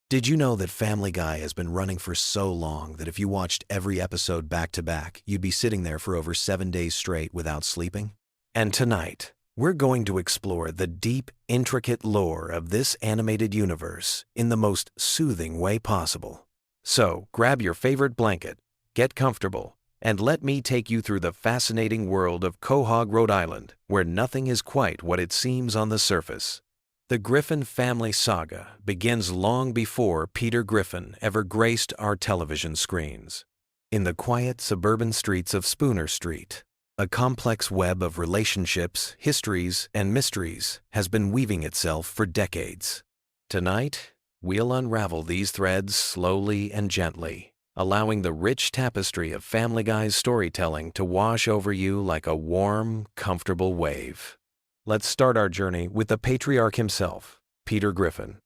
Did you know that Family Guy has been running for so long that if you watched every episode back to back, you'd be sitting there for over 7 days straight without sleeping? And tonight, we're going to explore the deep, intricate lore of this animated universe in the most soothing way possible. So, grab your favorite blanket, get comfortable, and let me take you through the fascinating world of Quahog, Rhode Island, where nothing is quite what it seems on the surface. The Griffin family saga begins long before Peter Griffin ever graced our television screens. In the quiet suburban streets of Spooner Street, a complex web of relationships, histories, and mysteries has been weaving itself for decades. Tonight, we'll unravel these threads slowly and gently, allowing the rich tapestry of Family Guy's storytelling to wash over you like a warm, comfortable wave. Let's start our journey with the patriarch himself, Peter Griffin.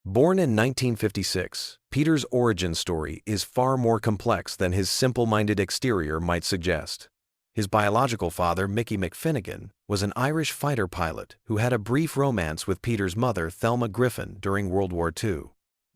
Born in 1956, Peter's origin story is far more complex than his simple-minded exterior might suggest. His biological father, Mickey McFinnigan, was an Irish fighter pilot who had a brief romance with Peter's mother, Thelma Griffin, during World War II.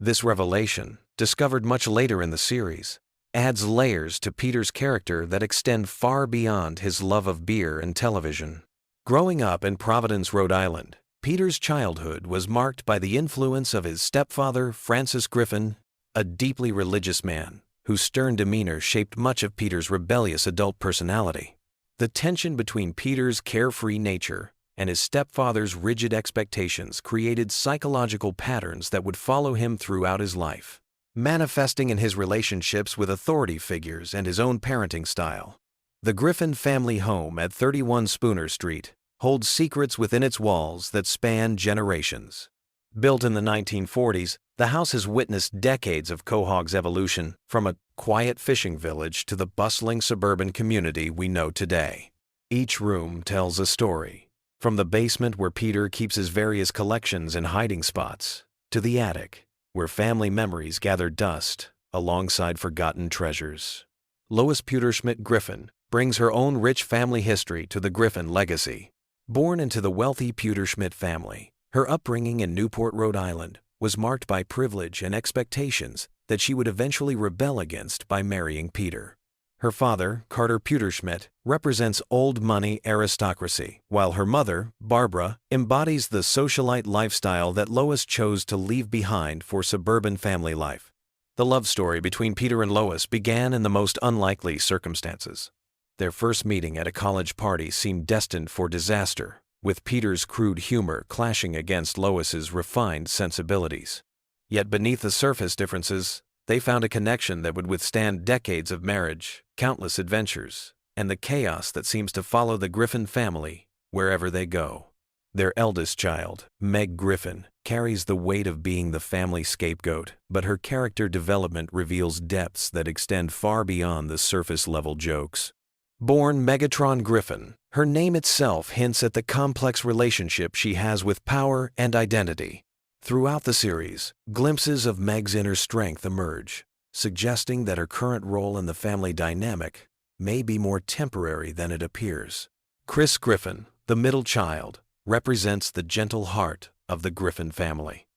This revelation, discovered much later in the series, adds layers to Peter's character that extend far beyond his love of beer and television. Growing up in Providence, Rhode Island, Peter's childhood was marked by the influence of his stepfather, Francis Griffin, a deeply religious man whose stern demeanor shaped much of Peter's rebellious adult personality. The tension between Peter's carefree nature and his stepfather's rigid expectations created psychological patterns that would follow him throughout his life, manifesting in his relationships with authority figures and his own parenting style. The Griffin family home at 31 Spooner Street holds secrets within its walls that span generations. Built in the 1940s, the house has witnessed decades of Quahog's evolution from a quiet fishing village to the bustling suburban community we know today. Each room tells a story, from the basement where Peter keeps his various collections and hiding spots, to the attic, where family memories gather dust alongside forgotten treasures. Lois Pewterschmidt Griffin brings her own rich family history to the Griffin legacy. Born into the wealthy Pewterschmidt family, her upbringing in Newport, Rhode Island, was marked by privilege and expectations that she would eventually rebel against by marrying Peter. Her father, Carter Pewterschmidt, represents old money aristocracy, while her mother, Barbara, embodies the socialite lifestyle that Lois chose to leave behind for suburban family life. The love story between Peter and Lois began in the most unlikely circumstances. Their first meeting at a college party seemed destined for disaster, with Peter's crude humor clashing against Lois's refined sensibilities. Yet beneath the surface differences, they found a connection that would withstand decades of marriage, countless adventures, and the chaos that seems to follow the Griffin family wherever they go. Their eldest child, Meg Griffin, carries the weight of being the family scapegoat, but her character development reveals depths that extend far beyond the surface-level jokes. Born Megatron Griffin, her name itself hints at the complex relationship she has with power and identity. Throughout the series, glimpses of Meg's inner strength emerge, suggesting that her current role in the family dynamic may be more temporary than it appears. Chris Griffin, the middle child, represents the gentle heart of the Griffin family.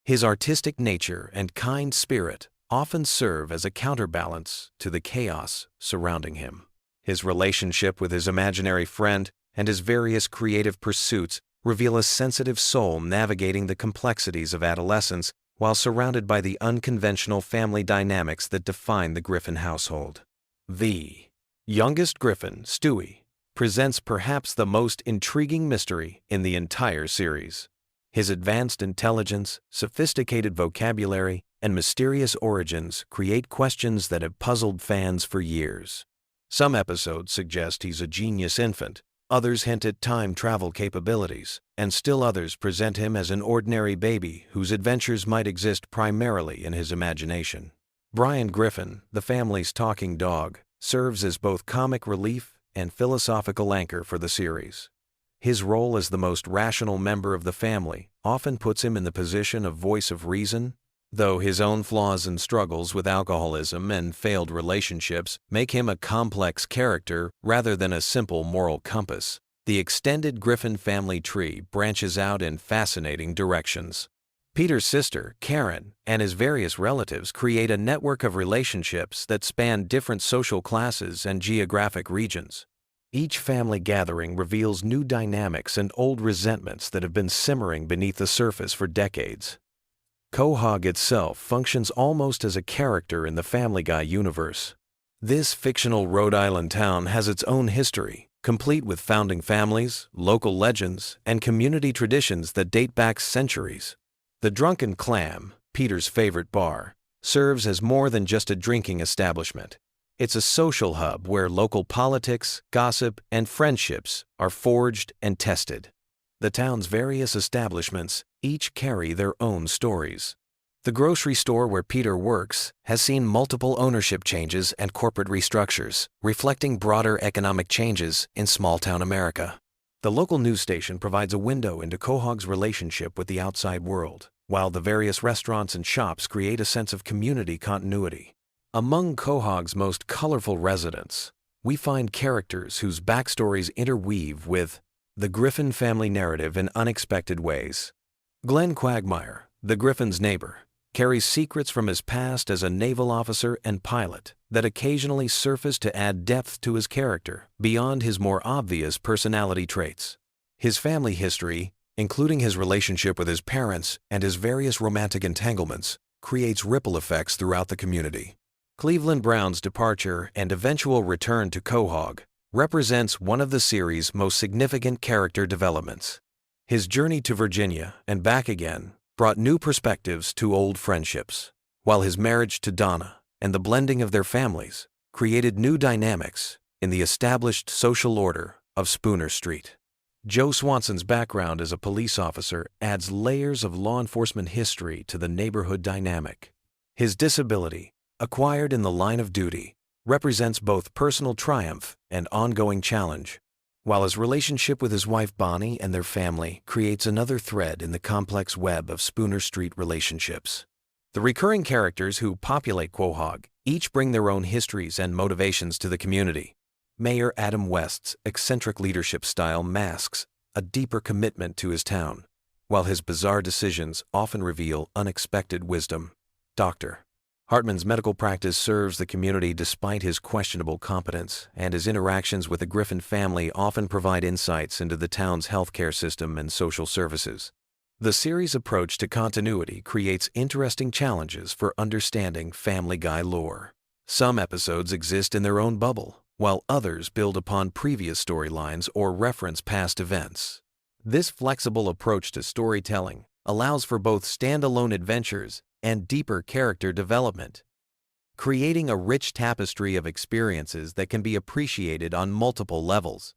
His artistic nature and kind spirit often serve as a counterbalance to the chaos surrounding him. His relationship with his imaginary friend and his various creative pursuits reveal a sensitive soul navigating the complexities of adolescence while surrounded by the unconventional family dynamics that define the Griffin household. The youngest Griffin, Stewie, presents perhaps the most intriguing mystery in the entire series. His advanced intelligence, sophisticated vocabulary, and mysterious origins create questions that have puzzled fans for years. Some episodes suggest he's a genius infant, others hint at time travel capabilities, and still others present him as an ordinary baby whose adventures might exist primarily in his imagination. Brian Griffin, the family's talking dog, serves as both comic relief and philosophical anchor for the series. His role as the most rational member of the family often puts him in the position of voice of reason, though his own flaws and struggles with alcoholism and failed relationships make him a complex character rather than a simple moral compass. The extended Griffin family tree branches out in fascinating directions. Peter's sister, Karen, and his various relatives create a network of relationships that span different social classes and geographic regions. Each family gathering reveals new dynamics and old resentments that have been simmering beneath the surface for decades. Quahog itself functions almost as a character in the Family Guy universe. This fictional Rhode Island town has its own history, complete with founding families, local legends, and community traditions that date back centuries. The Drunken Clam, Peter's favorite bar, serves as more than just a drinking establishment. It's a social hub where local politics, gossip, and friendships are forged and tested. The town's various establishments each carry their own stories. The grocery store where Peter works has seen multiple ownership changes and corporate restructures, reflecting broader economic changes in small-town America. The local news station provides a window into Quahog's relationship with the outside world, while the various restaurants and shops create a sense of community continuity. Among Quahog's most colorful residents, we find characters whose backstories interweave with the Griffin family narrative in unexpected ways. Glenn Quagmire, the Griffin's neighbor, carries secrets from his past as a naval officer and pilot that occasionally surface to add depth to his character beyond his more obvious personality traits. His family history, including his relationship with his parents and his various romantic entanglements, creates ripple effects throughout the community. Cleveland Brown's departure and eventual return to Quahog represents one of the series' most significant character developments. His journey to Virginia and back again brought new perspectives to old friendships, while his marriage to Donna and the blending of their families created new dynamics in the established social order of Spooner Street. Joe Swanson's background as a police officer adds layers of law enforcement history to the neighborhood dynamic. His disability, acquired in the line of duty, represents both personal triumph and ongoing challenge, while his relationship with his wife Bonnie and their family creates another thread in the complex web of Spooner Street relationships. The recurring characters who populate Quahog each bring their own histories and motivations to the community. Mayor Adam West's eccentric leadership style masks a deeper commitment to his town, while his bizarre decisions often reveal unexpected wisdom. Dr. Hartman's medical practice serves the community despite his questionable competence, and his interactions with the Griffin family often provide insights into the town's healthcare system and social services. The series' approach to continuity creates interesting challenges for understanding Family Guy lore. Some episodes exist in their own bubble, while others build upon previous storylines or reference past events. This flexible approach to storytelling allows for both standalone adventures and deeper character development, creating a rich tapestry of experiences that can be appreciated on multiple levels.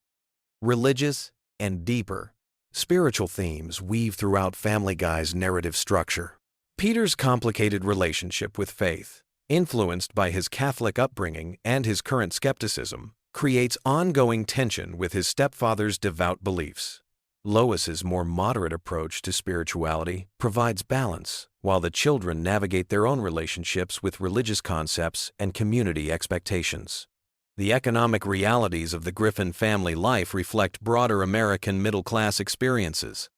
Religious and deeper, spiritual themes weave throughout Family Guy's narrative structure. Peter's complicated relationship with faith, influenced by his Catholic upbringing and his current skepticism, creates ongoing tension with his stepfather's devout beliefs. Lois's more moderate approach to spirituality provides balance, while the children navigate their own relationships with religious concepts and community expectations. The economic realities of the Griffin family life reflect broader American middle-class experiences.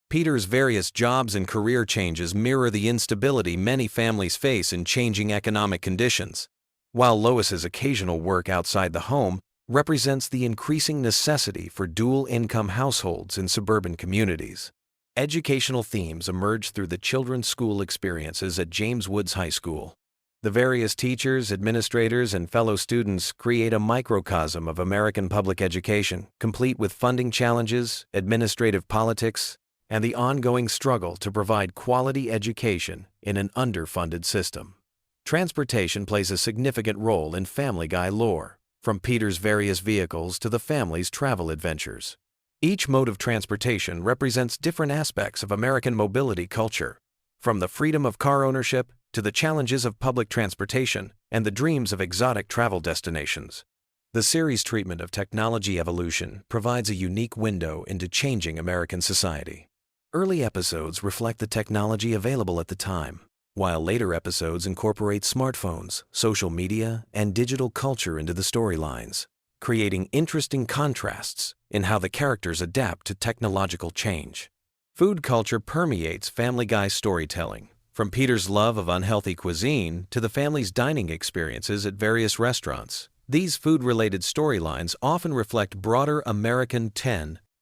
Peter's various jobs and career changes mirror the instability many families face in changing economic conditions, while Lois's occasional work outside the home represents the increasing necessity for dual-income households in suburban communities. Educational themes emerge through the children's school experiences at James Woods High School. The various teachers, administrators, and fellow students create a microcosm of American public education, complete with funding challenges, administrative politics, and the ongoing struggle to provide quality education in an underfunded system. Transportation plays a significant role in Family Guy lore, from Peter's various vehicles to the family's travel adventures. Each mode of transportation represents different aspects of American mobility culture, from the freedom of car ownership to the challenges of public transportation and the dreams of exotic travel destinations. The series' treatment of technology evolution provides a unique window into changing American society. Early episodes reflect the technology available at the time, while later episodes incorporate smartphones, social media, and digital culture into the storylines, creating interesting contrasts in how the characters adapt to technological change. Food culture permeates Family Guy storytelling, from Peter's love of unhealthy cuisine to the family's dining experiences at various restaurants. These food-related storylines often reflect broader American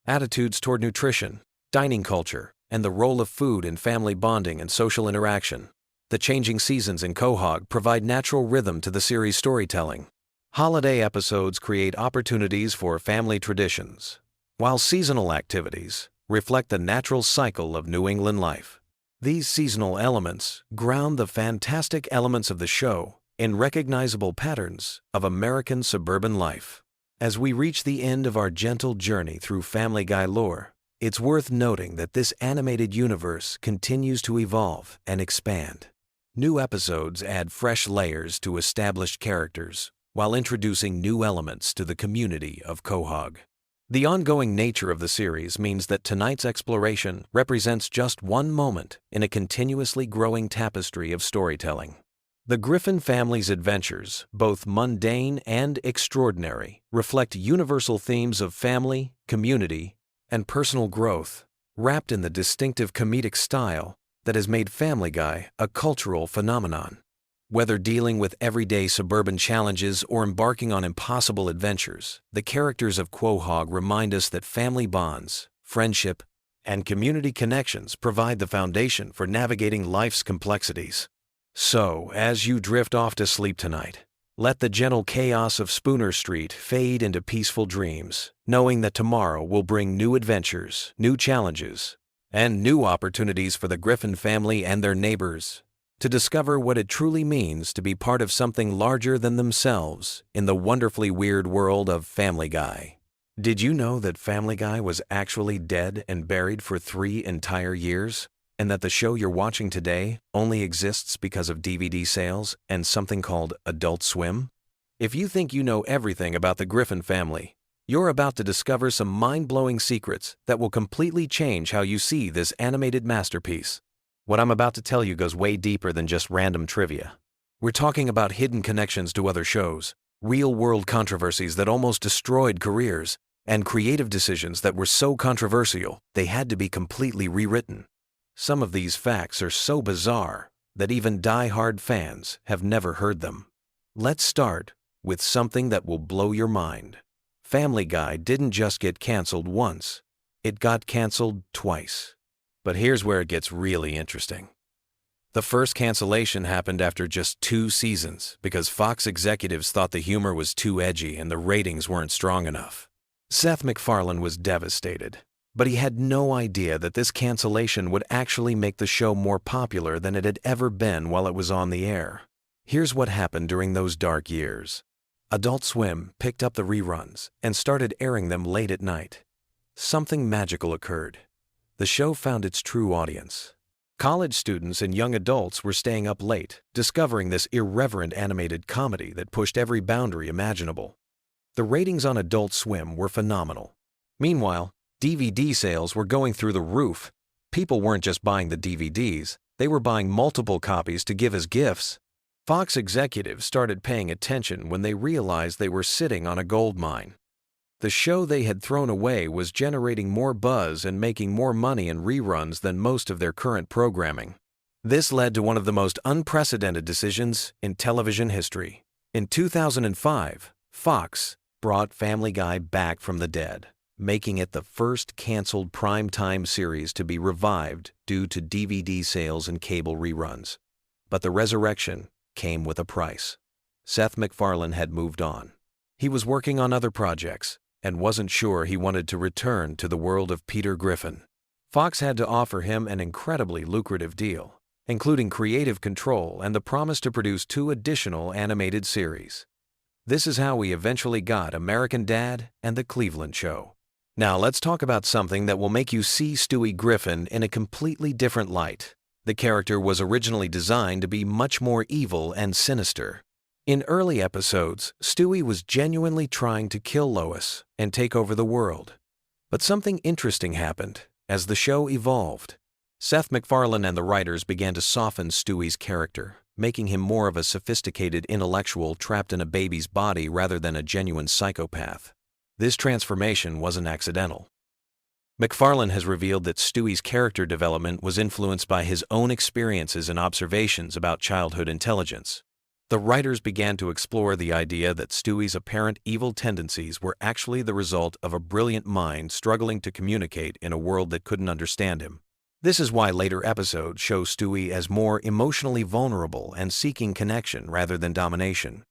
attitudes toward nutrition, dining culture, and the role of food in family bonding and social interaction. The changing seasons in Quahog provide natural rhythm to the series' storytelling. Holiday episodes create opportunities for family traditions, while seasonal activities reflect the natural cycle of New England life. These seasonal elements ground the fantastic elements of the show in recognizable patterns of American suburban life. As we reach the end of our gentle journey through Family Guy lore, it's worth noting that this animated universe continues to evolve and expand. New episodes add fresh layers to established characters while introducing new elements to the community of Quahog. The ongoing nature of the series means that tonight's exploration represents just one moment in a continuously growing tapestry of storytelling. The Griffin family's adventures, both mundane and extraordinary, reflect universal themes of family, community, and personal growth, wrapped in the distinctive comedic style that has made Family Guy a cultural phenomenon. Whether dealing with everyday suburban challenges or embarking on impossible adventures, the characters of Quahog remind us that family bonds, friendship, and community connections provide the foundation for navigating life's complexities. So, as you drift off to sleep tonight, let the gentle chaos of Spooner Street fade into peaceful dreams, knowing that tomorrow will bring new adventures, new challenges, and new opportunities for the Griffin family and their neighbors to discover what it truly means to be part of something larger than themselves in the wonderfully weird world of Family Guy. Did you know that Family Guy was actually dead and buried for 3 entire years, and that the show you're watching today only exists because of DVD sales and something called Adult Swim? If you think you know everything about the Griffin family, you're about to discover some mind-blowing secrets that will completely change how you see this animated masterpiece. What I'm about to tell you goes way deeper than just random trivia. We're talking about hidden connections to other shows, real-world controversies that almost destroyed careers, and creative decisions that were so controversial they had to be completely rewritten. Some of these facts are so bizarre that even die-hard fans have never heard them. Let's start with something that will blow your mind. Family Guy didn't just get canceled once, it got canceled twice. But here's where it gets really interesting. The first cancellation happened after just 2 seasons because Fox executives thought the humor was too edgy and the ratings weren't strong enough. Seth MacFarlane was devastated, but he had no idea that this cancellation would actually make the show more popular than it had ever been while it was on the air. Here's what happened during those dark years. Adult Swim picked up the reruns and started airing them late at night. Something magical occurred. The show found its true audience. College students and young adults were staying up late, discovering this irreverent animated comedy that pushed every boundary imaginable. The ratings on Adult Swim were phenomenal. Meanwhile, DVD sales were going through the roof. People weren't just buying the DVDs, they were buying multiple copies to give as gifts. Fox executives started paying attention when they realized they were sitting on a gold mine. The show they had thrown away was generating more buzz and making more money in reruns than most of their current programming. This led to one of the most unprecedented decisions in television history. In 2005, Fox brought Family Guy back from the dead, making it the first canceled primetime series to be revived due to DVD sales and cable reruns. But the resurrection came with a price. Seth MacFarlane had moved on. He was working on other projects and wasn't sure he wanted to return to the world of Peter Griffin. Fox had to offer him an incredibly lucrative deal, including creative control and the promise to produce 2 additional animated series. This is how we eventually got American Dad and The Cleveland Show. Now let's talk about something that will make you see Stewie Griffin in a completely different light. The character was originally designed to be much more evil and sinister. In early episodes, Stewie was genuinely trying to kill Lois and take over the world. But something interesting happened as the show evolved. Seth MacFarlane and the writers began to soften Stewie's character, making him more of a sophisticated intellectual trapped in a baby's body rather than a genuine psychopath. This transformation wasn't accidental. MacFarlane has revealed that Stewie's character development was influenced by his own experiences and observations about childhood intelligence. The writers began to explore the idea that Stewie's apparent evil tendencies were actually the result of a brilliant mind struggling to communicate in a world that couldn't understand him. This is why later episodes show Stewie as more emotionally vulnerable and seeking connection rather than domination.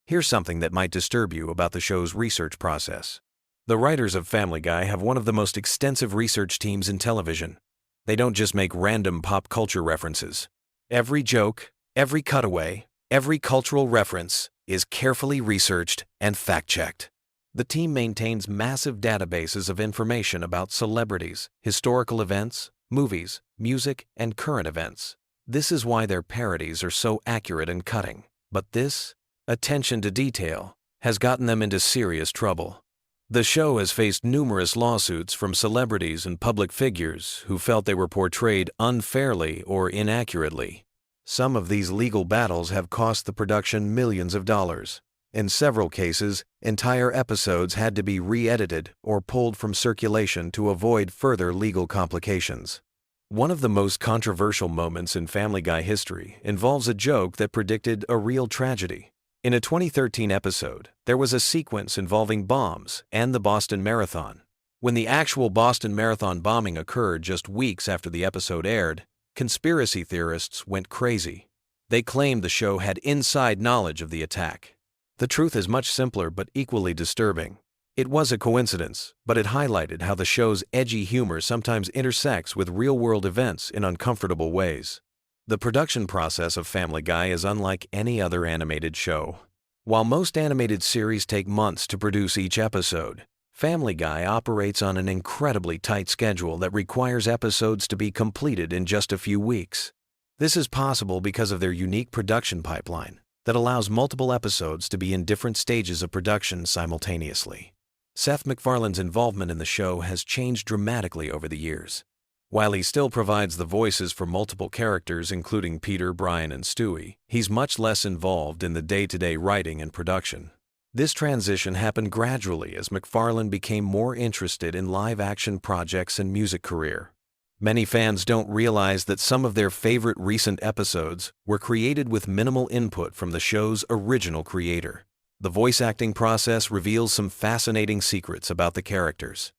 Here's something that might disturb you about the show's research process. The writers of Family Guy have one of the most extensive research teams in television. They don't just make random pop culture references. Every joke, every cutaway, every cultural reference is carefully researched and fact-checked. The team maintains massive databases of information about celebrities, historical events, movies, music, and current events. This is why their parodies are so accurate and cutting. But this attention to detail has gotten them into serious trouble. The show has faced numerous lawsuits from celebrities and public figures who felt they were portrayed unfairly or inaccurately. Some of these legal battles have cost the production millions of dollars. In several cases, entire episodes had to be re-edited or pulled from circulation to avoid further legal complications. One of the most controversial moments in Family Guy history involves a joke that predicted a real tragedy. In a 2013 episode, there was a sequence involving bombs and the Boston Marathon. When the actual Boston Marathon bombing occurred just weeks after the episode aired, conspiracy theorists went crazy. They claimed the show had inside knowledge of the attack. The truth is much simpler but equally disturbing. It was a coincidence, but it highlighted how the show's edgy humor sometimes intersects with real-world events in uncomfortable ways. The production process of Family Guy is unlike any other animated show. While most animated series take months to produce each episode, Family Guy operates on an incredibly tight schedule that requires episodes to be completed in just a few weeks. This is possible because of their unique production pipeline that allows multiple episodes to be in different stages of production simultaneously. Seth MacFarlane's involvement in the show has changed dramatically over the years. While he still provides the voices for multiple characters including Peter, Brian, and Stewie, he's much less involved in the day-to-day writing and production. This transition happened gradually as MacFarlane became more interested in live-action projects and music career. Many fans don't realize that some of their favorite recent episodes were created with minimal input from the show's original creator. The voice acting process reveals some fascinating secrets about the characters.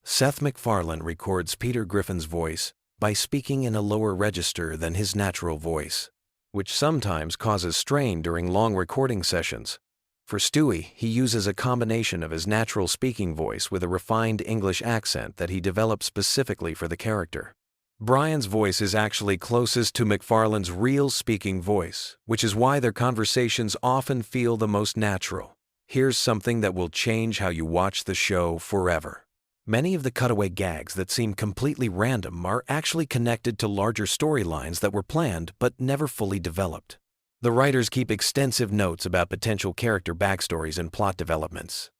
Seth MacFarlane records Peter Griffin's voice by speaking in a lower register than his natural voice, which sometimes causes strain during long recording sessions. For Stewie, he uses a combination of his natural speaking voice with a refined English accent that he developed specifically for the character. Brian's voice is actually closest to MacFarlane's real speaking voice, which is why their conversations often feel the most natural. Here's something that will change how you watch the show forever. Many of the cutaway gags that seem completely random are actually connected to larger storylines that were planned but never fully developed. The writers keep extensive notes about potential character backstories and plot developments.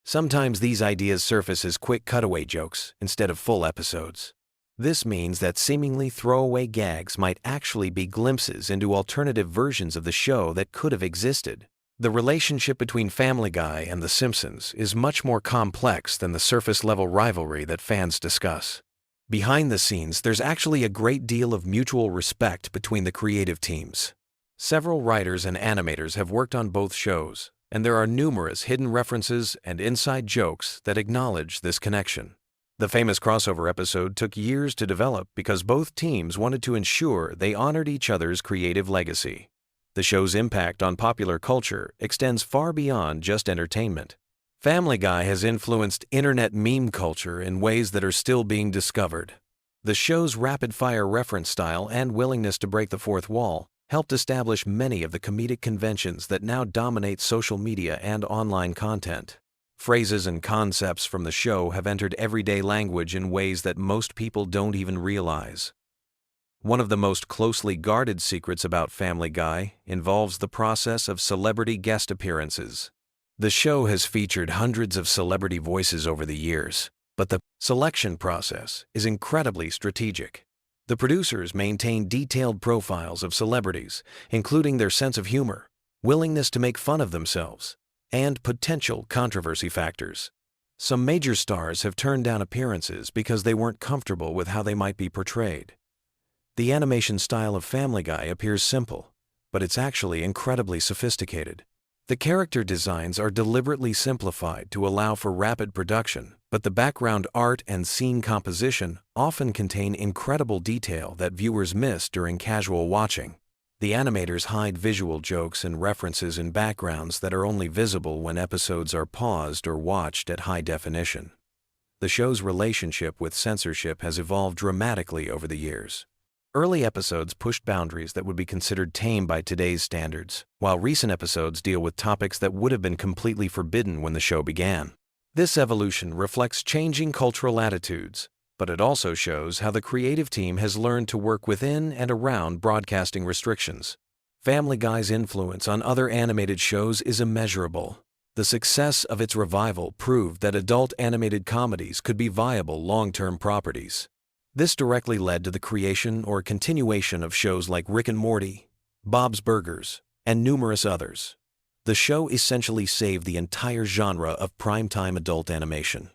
Sometimes these ideas surface as quick cutaway jokes instead of full episodes. This means that seemingly throwaway gags might actually be glimpses into alternative versions of the show that could have existed. The relationship between Family Guy and The Simpsons is much more complex than the surface-level rivalry that fans discuss. Behind the scenes, there's actually a great deal of mutual respect between the creative teams. Several writers and animators have worked on both shows, and there are numerous hidden references and inside jokes that acknowledge this connection. The famous crossover episode took years to develop because both teams wanted to ensure they honored each other's creative legacy. The show's impact on popular culture extends far beyond just entertainment. Family Guy has influenced internet meme culture in ways that are still being discovered. The show's rapid-fire reference style and willingness to break the fourth wall helped establish many of the comedic conventions that now dominate social media and online content. Phrases and concepts from the show have entered everyday language in ways that most people don't even realize. One of the most closely guarded secrets about Family Guy involves the process of celebrity guest appearances. The show has featured hundreds of celebrity voices over the years, but the selection process is incredibly strategic. The producers maintain detailed profiles of celebrities, including their sense of humor, willingness to make fun of themselves, and potential controversy factors. Some major stars have turned down appearances because they weren't comfortable with how they might be portrayed. The animation style of Family Guy appears simple, but it's actually incredibly sophisticated. The character designs are deliberately simplified to allow for rapid production, but the background art and scene composition often contain incredible detail that viewers miss during casual watching. The animators hide visual jokes and references in backgrounds that are only visible when episodes are paused or watched at high definition. The show's relationship with censorship has evolved dramatically over the years. Early episodes pushed boundaries that would be considered tame by today's standards, while recent episodes deal with topics that would have been completely forbidden when the show began. This evolution reflects changing cultural attitudes, but it also shows how the creative team has learned to work within and around broadcasting restrictions. Family Guy's influence on other animated shows is immeasurable. The success of its revival proved that adult animated comedies could be viable long-term properties. This directly led to the creation or continuation of shows like Rick and Morty, Bob's Burgers, and numerous others. The show essentially saved the entire genre of primetime adult animation.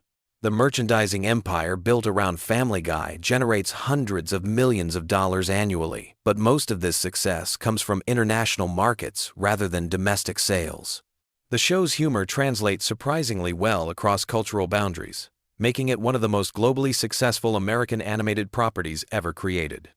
The merchandising empire built around Family Guy generates hundreds of millions of dollars annually, but most of this success comes from international markets rather than domestic sales. The show's humor translates surprisingly well across cultural boundaries, making it one of the most globally successful American animated properties ever created.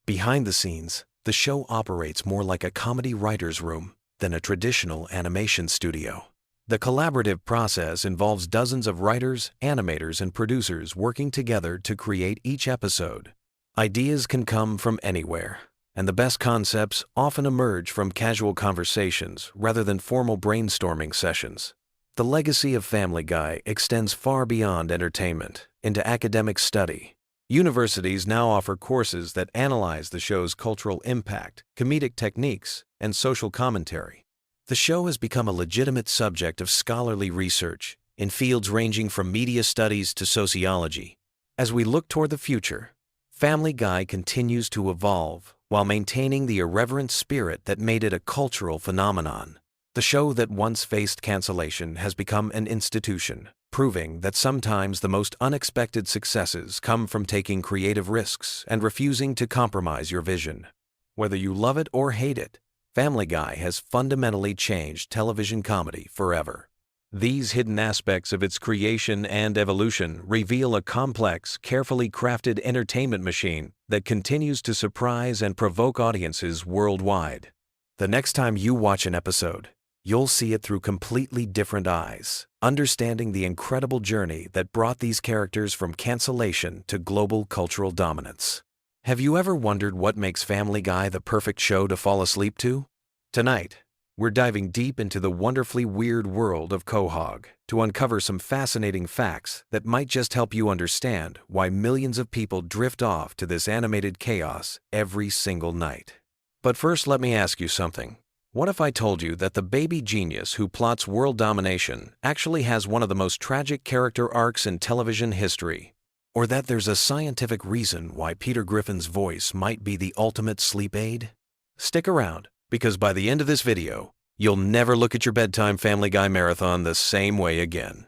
Behind the scenes, the show operates more like a comedy writer's room than a traditional animation studio. The collaborative process involves dozens of writers, animators, and producers working together to create each episode. Ideas can come from anywhere, and the best concepts often emerge from casual conversations rather than formal brainstorming sessions. The legacy of Family Guy extends far beyond entertainment into academic study. Universities now offer courses that analyze the show's cultural impact, comedic techniques, and social commentary. The show has become a legitimate subject of scholarly research in fields ranging from media studies to sociology. As we look toward the future, Family Guy continues to evolve while maintaining the irreverent spirit that made it a cultural phenomenon. The show that once faced cancellation has become an institution, proving that sometimes the most unexpected successes come from taking creative risks and refusing to compromise your vision. Whether you love it or hate it, Family Guy has fundamentally changed television comedy forever. These hidden aspects of its creation and evolution reveal a complex, carefully crafted entertainment machine that continues to surprise and provoke audiences worldwide. The next time you watch an episode, you'll see it through completely different eyes, understanding the incredible journey that brought these characters from cancellation to global cultural dominance. Have you ever wondered what makes Family Guy the perfect show to fall asleep to? Tonight, we're diving deep into the wonderfully weird world of Quahog to uncover some fascinating facts that might just help you understand why millions of people drift off to this animated chaos every single night. But first, let me ask you something. What if I told you that the baby genius who plots world domination actually has one of the most tragic character arcs in television history? Or that there's a scientific reason why Peter Griffin's voice might be the ultimate sleep aid? Stick around, because by the end of this video, you'll never look at your bedtime Family Guy marathon the same way again.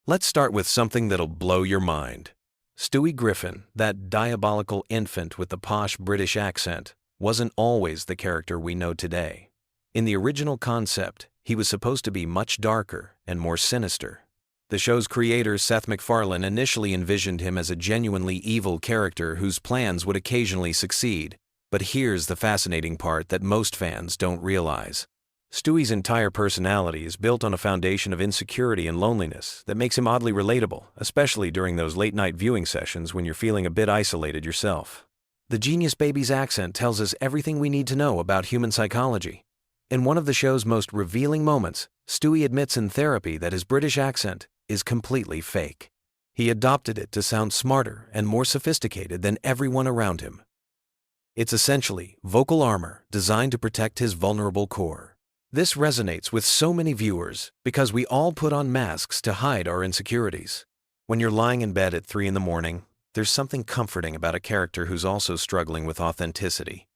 Let's start with something that'll blow your mind. Stewie Griffin, that diabolical infant with the posh British accent, wasn't always the character we know today. In the original concept, he was supposed to be much darker and more sinister. The show's creator, Seth MacFarlane, initially envisioned him as a genuinely evil character whose plans would occasionally succeed. But here's the fascinating part that most fans don't realize. Stewie's entire personality is built on a foundation of insecurity and loneliness that makes him oddly relatable, especially during those late-night viewing sessions when you're feeling a bit isolated yourself. The genius baby's accent tells us everything we need to know about human psychology. In one of the show's most revealing moments, Stewie admits in therapy that his British accent is completely fake. He adopted it to sound smarter and more sophisticated than everyone around him. It's essentially vocal armor designed to protect his vulnerable core. This resonates with so many viewers because we all put on masks to hide our insecurities. When you're lying in bed at 3 a.m, there's something comforting about a character who's also struggling with authenticity.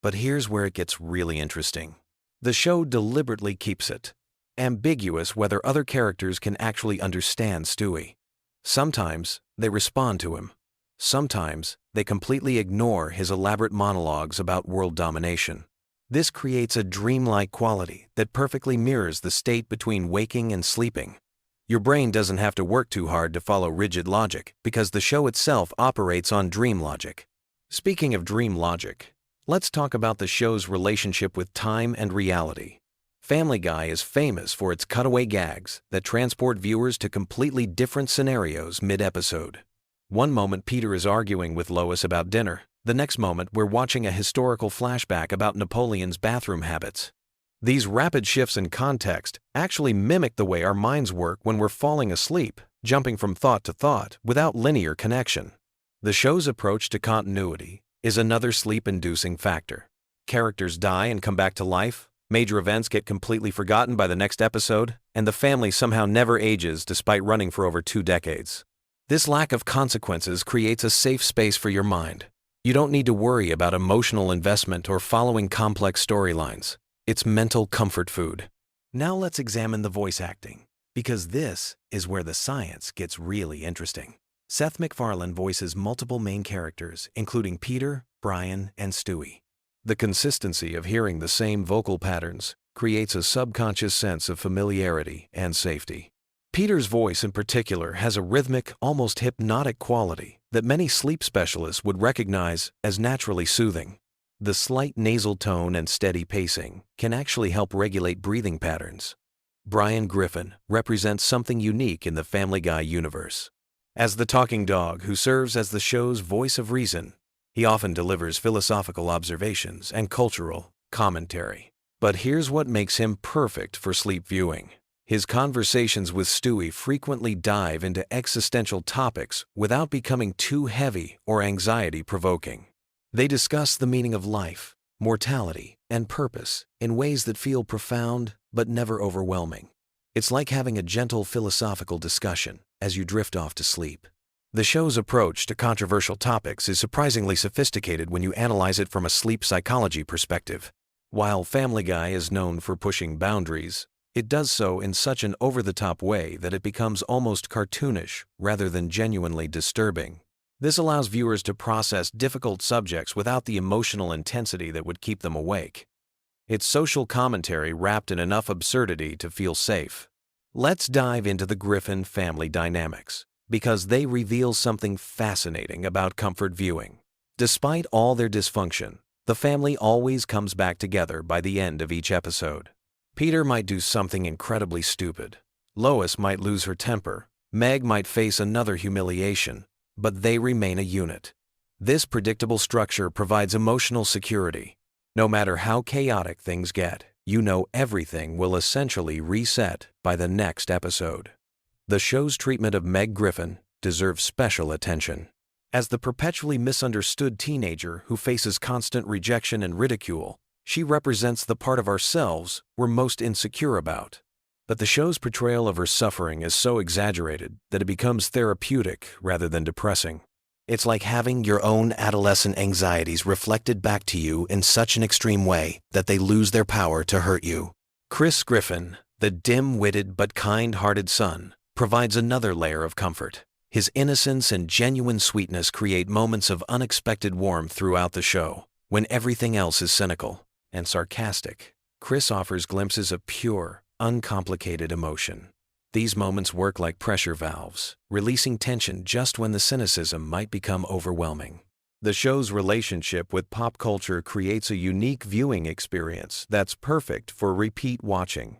But here's where it gets really interesting. The show deliberately keeps it. ambiguous whether other characters can actually understand Stewie. Sometimes they respond to him. Sometimes they completely ignore his elaborate monologues about world domination. This creates a dreamlike quality that perfectly mirrors the state between waking and sleeping. Your brain doesn't have to work too hard to follow rigid logic because the show itself operates on dream logic. Speaking of dream logic, let's talk about the show's relationship with time and reality. Family Guy is famous for its cutaway gags that transport viewers to completely different scenarios mid-episode. One moment Peter is arguing with Lois about dinner. The next moment we're watching a historical flashback about Napoleon's bathroom habits. These rapid shifts in context actually mimic the way our minds work when we're falling asleep, jumping from thought to thought without linear connection. The show's approach to continuity is another sleep-inducing factor. Characters die and come back to life, major events get completely forgotten by the next episode, and the family somehow never ages despite running for over 2 decades. This lack of consequences creates a safe space for your mind. You don't need to worry about emotional investment or following complex storylines. It's mental comfort food. Now let's examine the voice acting, because this is where the science gets really interesting. Seth MacFarlane voices multiple main characters, including Peter, Brian, and Stewie. The consistency of hearing the same vocal patterns creates a subconscious sense of familiarity and safety. Peter's voice in particular has a rhythmic, almost hypnotic quality that many sleep specialists would recognize as naturally soothing. The slight nasal tone and steady pacing can actually help regulate breathing patterns. Brian Griffin represents something unique in the Family Guy universe. As the talking dog who serves as the show's voice of reason, he often delivers philosophical observations and cultural commentary. But here's what makes him perfect for sleep viewing. His conversations with Stewie frequently dive into existential topics without becoming too heavy or anxiety-provoking. They discuss the meaning of life, mortality, and purpose in ways that feel profound but never overwhelming. It's like having a gentle philosophical discussion as you drift off to sleep. The show's approach to controversial topics is surprisingly sophisticated when you analyze it from a sleep psychology perspective. While Family Guy is known for pushing boundaries, it does so in such an over-the-top way that it becomes almost cartoonish rather than genuinely disturbing. This allows viewers to process difficult subjects without the emotional intensity that would keep them awake. It's social commentary wrapped in enough absurdity to feel safe. Let's dive into the Griffin family dynamics, because they reveal something fascinating about comfort viewing. Despite all their dysfunction, the family always comes back together by the end of each episode. Peter might do something incredibly stupid. Lois might lose her temper. Meg might face another humiliation, but they remain a unit. This predictable structure provides emotional security. No matter how chaotic things get, you know everything will essentially reset by the next episode. The show's treatment of Meg Griffin deserves special attention. As the perpetually misunderstood teenager who faces constant rejection and ridicule, she represents the part of ourselves we're most insecure about. But the show's portrayal of her suffering is so exaggerated that it becomes therapeutic rather than depressing. It's like having your own adolescent anxieties reflected back to you in such an extreme way that they lose their power to hurt you. Chris Griffin, the dim-witted but kind-hearted son, provides another layer of comfort. His innocence and genuine sweetness create moments of unexpected warmth throughout the show. When everything else is cynical and sarcastic, Chris offers glimpses of pure, uncomplicated emotion. These moments work like pressure valves, releasing tension just when the cynicism might become overwhelming. The show's relationship with pop culture creates a unique viewing experience that's perfect for repeat watching.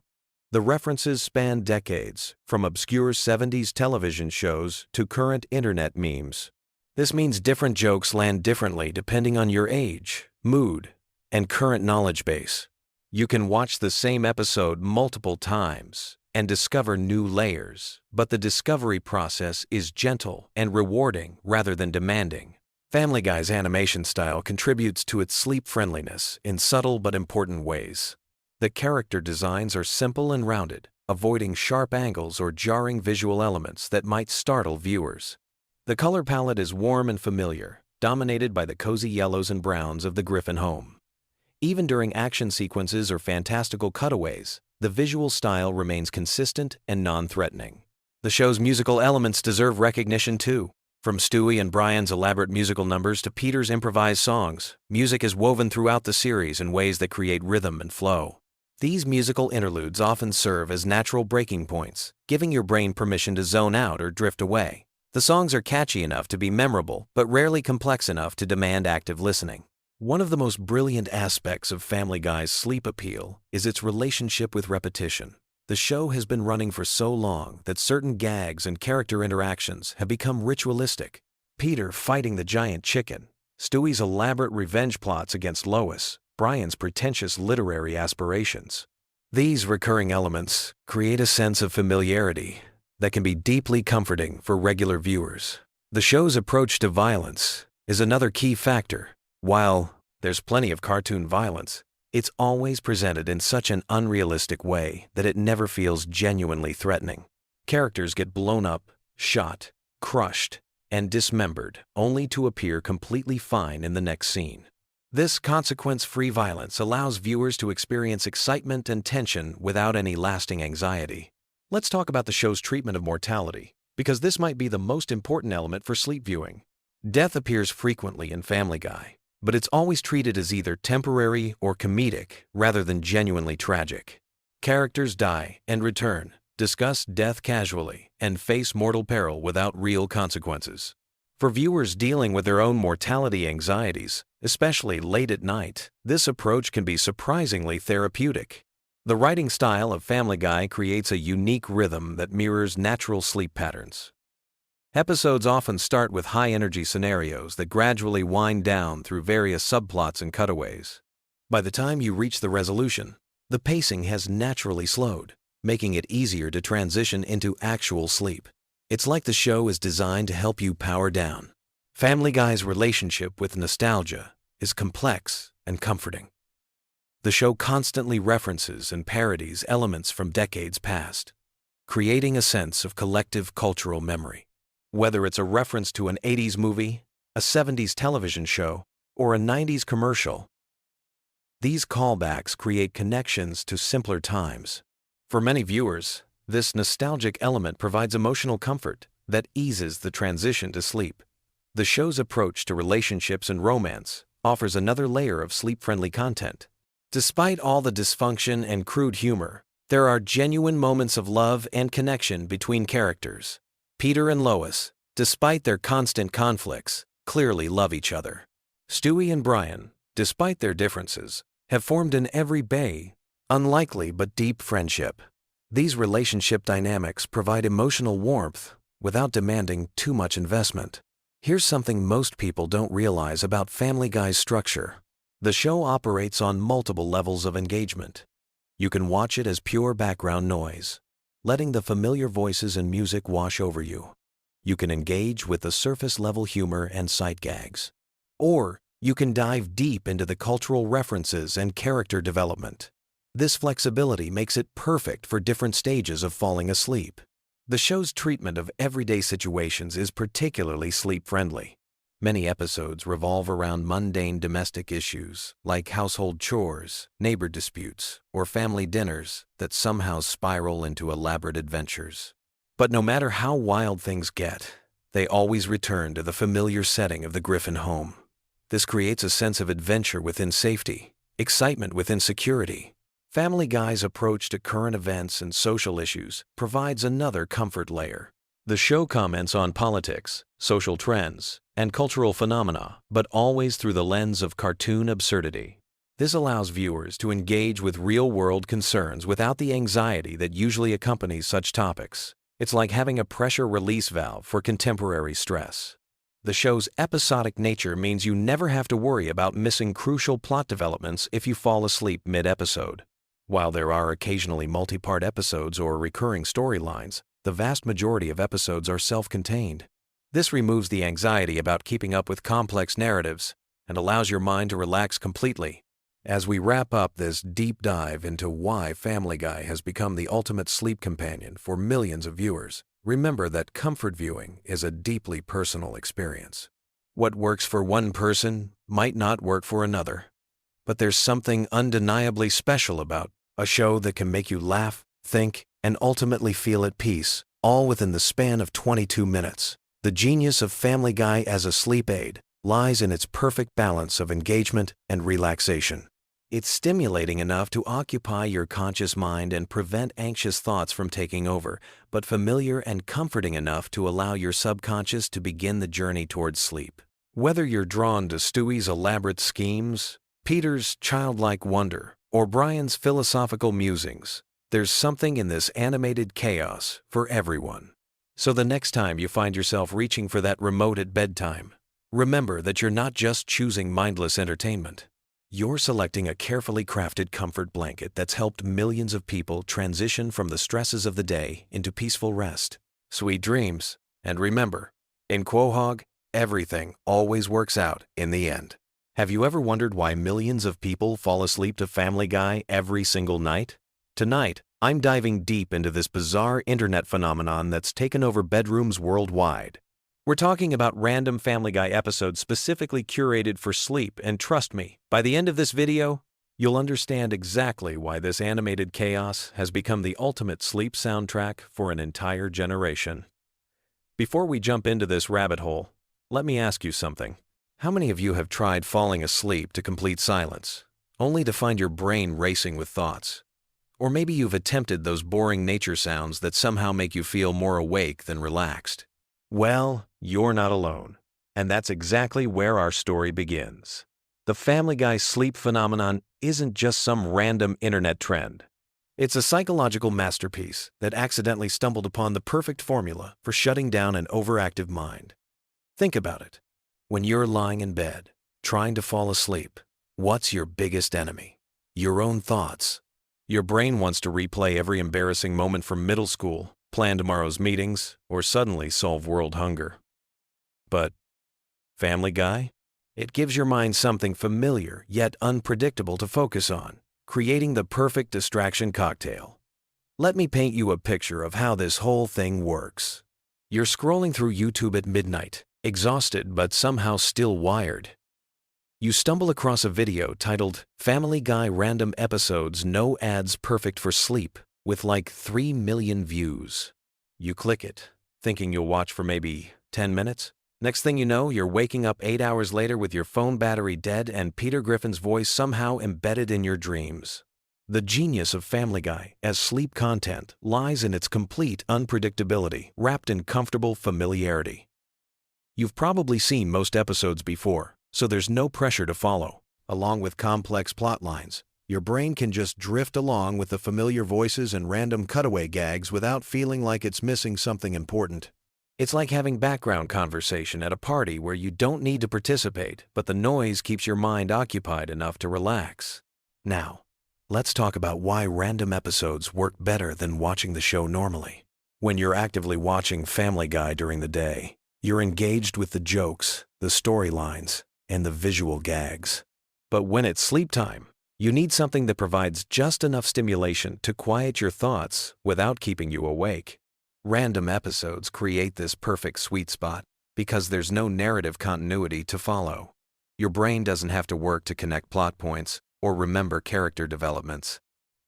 The references span decades, from obscure 70s television shows to current internet memes. This means different jokes land differently depending on your age, mood, and current knowledge base. You can watch the same episode multiple times and discover new layers, but the discovery process is gentle and rewarding rather than demanding. Family Guy's animation style contributes to its sleep friendliness in subtle but important ways. The character designs are simple and rounded, avoiding sharp angles or jarring visual elements that might startle viewers. The color palette is warm and familiar, dominated by the cozy yellows and browns of the Griffin home. Even during action sequences or fantastical cutaways, the visual style remains consistent and non-threatening. The show's musical elements deserve recognition too. From Stewie and Brian's elaborate musical numbers to Peter's improvised songs, music is woven throughout the series in ways that create rhythm and flow. These musical interludes often serve as natural breaking points, giving your brain permission to zone out or drift away. The songs are catchy enough to be memorable, but rarely complex enough to demand active listening. One of the most brilliant aspects of Family Guy's sleep appeal is its relationship with repetition. The show has been running for so long that certain gags and character interactions have become ritualistic. Peter fighting the giant chicken, Stewie's elaborate revenge plots against Lois, Brian's pretentious literary aspirations. These recurring elements create a sense of familiarity that can be deeply comforting for regular viewers. The show's approach to violence is another key factor. While there's plenty of cartoon violence, it's always presented in such an unrealistic way that it never feels genuinely threatening. Characters get blown up, shot, crushed, and dismembered, only to appear completely fine in the next scene. This consequence-free violence allows viewers to experience excitement and tension without any lasting anxiety. Let's talk about the show's treatment of mortality, because this might be the most important element for sleep viewing. Death appears frequently in Family Guy, but it's always treated as either temporary or comedic rather than genuinely tragic. Characters die and return, discuss death casually, and face mortal peril without real consequences. For viewers dealing with their own mortality anxieties, especially late at night, this approach can be surprisingly therapeutic. The writing style of Family Guy creates a unique rhythm that mirrors natural sleep patterns. Episodes often start with high-energy scenarios that gradually wind down through various subplots and cutaways. By the time you reach the resolution, the pacing has naturally slowed, making it easier to transition into actual sleep. It's like the show is designed to help you power down. Family Guy's relationship with nostalgia is complex and comforting. The show constantly references and parodies elements from decades past, creating a sense of collective cultural memory. Whether it's a reference to an 80s movie, a 70s television show, or a 90s commercial, these callbacks create connections to simpler times. For many viewers, this nostalgic element provides emotional comfort that eases the transition to sleep. The show's approach to relationships and romance offers another layer of sleep-friendly content. Despite all the dysfunction and crude humor, there are genuine moments of love and connection between characters. Peter and Lois, despite their constant conflicts, clearly love each other. Stewie and Brian, despite their differences, have formed an everyday, unlikely but deep friendship. These relationship dynamics provide emotional warmth without demanding too much investment. Here's something most people don't realize about Family Guy's structure. The show operates on multiple levels of engagement. You can watch it as pure background noise, letting the familiar voices and music wash over you. You can engage with the surface-level humor and sight gags. Or you can dive deep into the cultural references and character development. This flexibility makes it perfect for different stages of falling asleep. The show's treatment of everyday situations is particularly sleep-friendly. Many episodes revolve around mundane domestic issues like household chores, neighbor disputes, or family dinners that somehow spiral into elaborate adventures. But no matter how wild things get, they always return to the familiar setting of the Griffin home. This creates a sense of adventure within safety, excitement within security. Family Guy's approach to current events and social issues provides another comfort layer. The show comments on politics, social trends, and cultural phenomena, but always through the lens of cartoon absurdity. This allows viewers to engage with real-world concerns without the anxiety that usually accompanies such topics. It's like having a pressure release valve for contemporary stress. The show's episodic nature means you never have to worry about missing crucial plot developments if you fall asleep mid-episode. While there are occasionally multi-part episodes or recurring storylines, the vast majority of episodes are self-contained. This removes the anxiety about keeping up with complex narratives and allows your mind to relax completely. As we wrap up this deep dive into why Family Guy has become the ultimate sleep companion for millions of viewers, remember that comfort viewing is a deeply personal experience. What works for one person might not work for another. But there's something undeniably special about a show that can make you laugh, think, and ultimately feel at peace, all within the span of 22 minutes. The genius of Family Guy as a sleep aid lies in its perfect balance of engagement and relaxation. It's stimulating enough to occupy your conscious mind and prevent anxious thoughts from taking over, but familiar and comforting enough to allow your subconscious to begin the journey towards sleep. Whether you're drawn to Stewie's elaborate schemes, Peter's childlike wonder, or Brian's philosophical musings, there's something in this animated chaos for everyone. So the next time you find yourself reaching for that remote at bedtime, remember that you're not just choosing mindless entertainment. You're selecting a carefully crafted comfort blanket that's helped millions of people transition from the stresses of the day into peaceful rest. Sweet dreams, and remember, in Quahog, everything always works out in the end. Have you ever wondered why millions of people fall asleep to Family Guy every single night? Tonight, I'm diving deep into this bizarre internet phenomenon that's taken over bedrooms worldwide. We're talking about random Family Guy episodes specifically curated for sleep, and trust me, by the end of this video, you'll understand exactly why this animated chaos has become the ultimate sleep soundtrack for an entire generation. Before we jump into this rabbit hole, let me ask you something. How many of you have tried falling asleep to complete silence, only to find your brain racing with thoughts? Or maybe you've attempted those boring nature sounds that somehow make you feel more awake than relaxed. Well, you're not alone. And that's exactly where our story begins. The Family Guy sleep phenomenon isn't just some random internet trend. It's a psychological masterpiece that accidentally stumbled upon the perfect formula for shutting down an overactive mind. Think about it. When you're lying in bed, trying to fall asleep, what's your biggest enemy? Your own thoughts. Your brain wants to replay every embarrassing moment from middle school, plan tomorrow's meetings, or suddenly solve world hunger. But Family Guy? It gives your mind something familiar yet unpredictable to focus on, creating the perfect distraction cocktail. Let me paint you a picture of how this whole thing works. You're scrolling through YouTube at midnight, exhausted but somehow still wired. You stumble across a video titled Family Guy Random Episodes No Ads Perfect for Sleep, with like 3 million views. You click it, thinking you'll watch for maybe 10 minutes. Next thing you know, you're waking up 8 hours later with your phone battery dead and Peter Griffin's voice somehow embedded in your dreams. The genius of Family Guy as sleep content lies in its complete unpredictability, wrapped in comfortable familiarity. You've probably seen most episodes before, so there's no pressure to follow. Along with complex plot lines, your brain can just drift along with the familiar voices and random cutaway gags without feeling like it's missing something important. It's like having background conversation at a party where you don't need to participate, but the noise keeps your mind occupied enough to relax. Now, let's talk about why random episodes work better than watching the show normally. When you're actively watching Family Guy during the day, you're engaged with the jokes, the storylines, and the visual gags. But when it's sleep time, you need something that provides just enough stimulation to quiet your thoughts without keeping you awake. Random episodes create this perfect sweet spot because there's no narrative continuity to follow. Your brain doesn't have to work to connect plot points or remember character developments.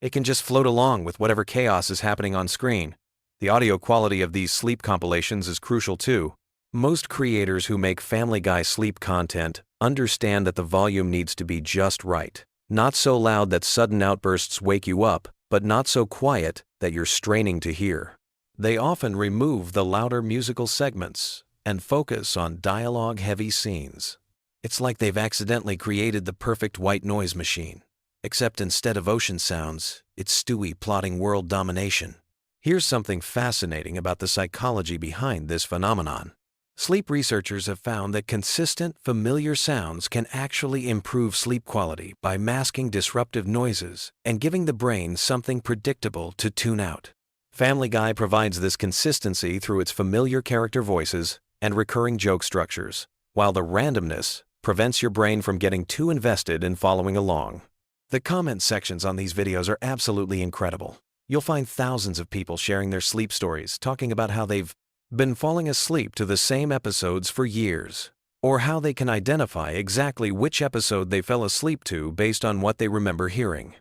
It can just float along with whatever chaos is happening on screen. The audio quality of these sleep compilations is crucial too. Most creators who make Family Guy sleep content understand that the volume needs to be just right. Not so loud that sudden outbursts wake you up, but not so quiet that you're straining to hear. They often remove the louder musical segments and focus on dialogue-heavy scenes. It's like they've accidentally created the perfect white noise machine, except instead of ocean sounds, it's Stewie plotting world domination. Here's something fascinating about the psychology behind this phenomenon. Sleep researchers have found that consistent, familiar sounds can actually improve sleep quality by masking disruptive noises and giving the brain something predictable to tune out. Family Guy provides this consistency through its familiar character voices and recurring joke structures, while the randomness prevents your brain from getting too invested in following along. The comment sections on these videos are absolutely incredible. You'll find thousands of people sharing their sleep stories, talking about how they've been falling asleep to the same episodes for years. or how they can identify exactly which episode they fell asleep to based on what they remember hearing.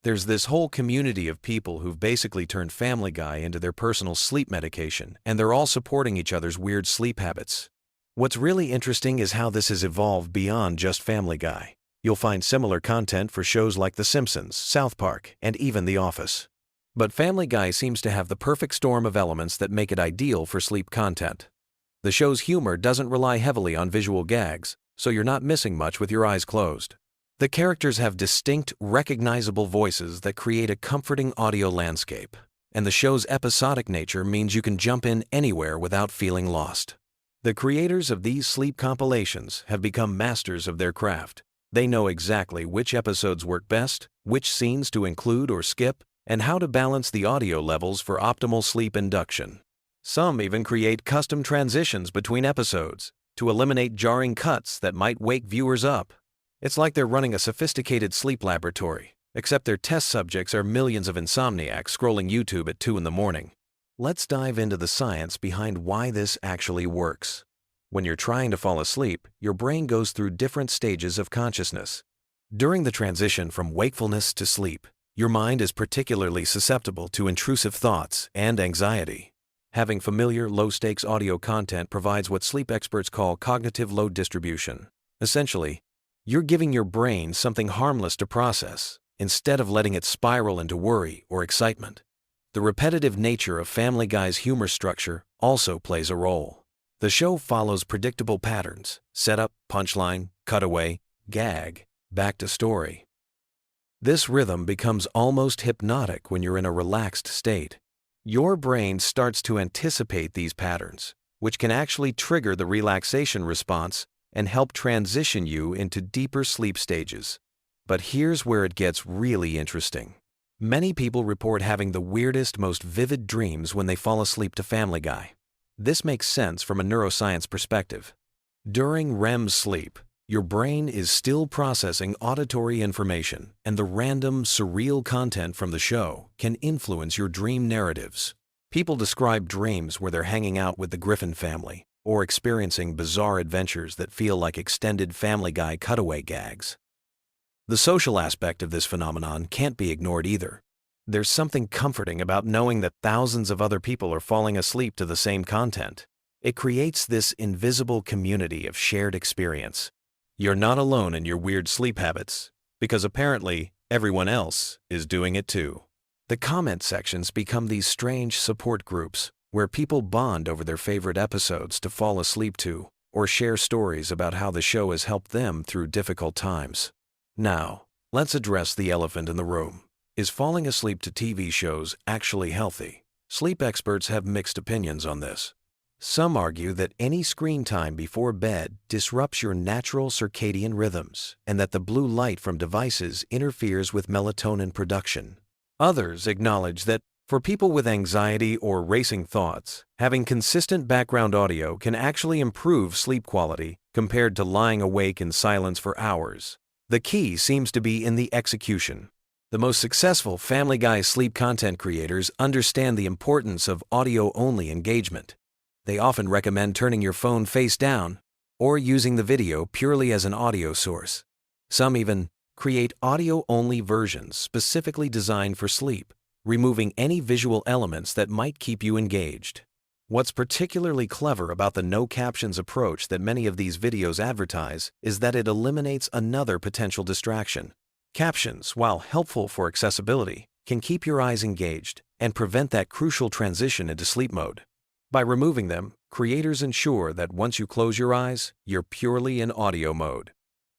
There's this whole community of people who've basically turned Family Guy into their personal sleep medication, and they're all supporting each other's weird sleep habits. What's really interesting is how this has evolved beyond just Family Guy. You'll find similar content for shows like The Simpsons, South Park, and even The Office. But Family Guy seems to have the perfect storm of elements that make it ideal for sleep content. The show's humor doesn't rely heavily on visual gags, so you're not missing much with your eyes closed. The characters have distinct, recognizable voices that create a comforting audio landscape, and the show's episodic nature means you can jump in anywhere without feeling lost. The creators of these sleep compilations have become masters of their craft. They know exactly which episodes work best, which scenes to include or skip, and how to balance the audio levels for optimal sleep induction. Some even create custom transitions between episodes to eliminate jarring cuts that might wake viewers up. It's like they're running a sophisticated sleep laboratory, except their test subjects are millions of insomniacs scrolling YouTube at 2 in the morning. Let's dive into the science behind why this actually works. When you're trying to fall asleep, your brain goes through different stages of consciousness. During the transition from wakefulness to sleep, your mind is particularly susceptible to intrusive thoughts and anxiety. Having familiar, low-stakes audio content provides what sleep experts call cognitive load distribution. Essentially, you're giving your brain something harmless to process, instead of letting it spiral into worry or excitement. The repetitive nature of Family Guy's humor structure also plays a role. The show follows predictable patterns: setup, punchline, cutaway, gag, back to story. This rhythm becomes almost hypnotic when you're in a relaxed state. Your brain starts to anticipate these patterns, which can actually trigger the relaxation response and help transition you into deeper sleep stages. But here's where it gets really interesting. Many people report having the weirdest, most vivid dreams when they fall asleep to Family Guy. This makes sense from a neuroscience perspective. During REM sleep, your brain is still processing auditory information, and the random, surreal content from the show can influence your dream narratives. People describe dreams where they're hanging out with the Griffin family or experiencing bizarre adventures that feel like extended Family Guy cutaway gags. The social aspect of this phenomenon can't be ignored either. There's something comforting about knowing that thousands of other people are falling asleep to the same content. It creates this invisible community of shared experience. You're not alone in your weird sleep habits, because apparently everyone else is doing it too. The comment sections become these strange support groups where people bond over their favorite episodes to fall asleep to, or share stories about how the show has helped them through difficult times. Now, let's address the elephant in the room. Is falling asleep to TV shows actually healthy? Sleep experts have mixed opinions on this. Some argue that any screen time before bed disrupts your natural circadian rhythms and that the blue light from devices interferes with melatonin production. Others acknowledge that for people with anxiety or racing thoughts, having consistent background audio can actually improve sleep quality compared to lying awake in silence for hours. The key seems to be in the execution. The most successful Family Guy sleep content creators understand the importance of audio-only engagement. They often recommend turning your phone face down or using the video purely as an audio source. Some even create audio-only versions specifically designed for sleep, removing any visual elements that might keep you engaged. What's particularly clever about the no-captions approach that many of these videos advertise is that it eliminates another potential distraction. Captions, while helpful for accessibility, can keep your eyes engaged and prevent that crucial transition into sleep mode. By removing them, creators ensure that once you close your eyes, you're purely in audio mode.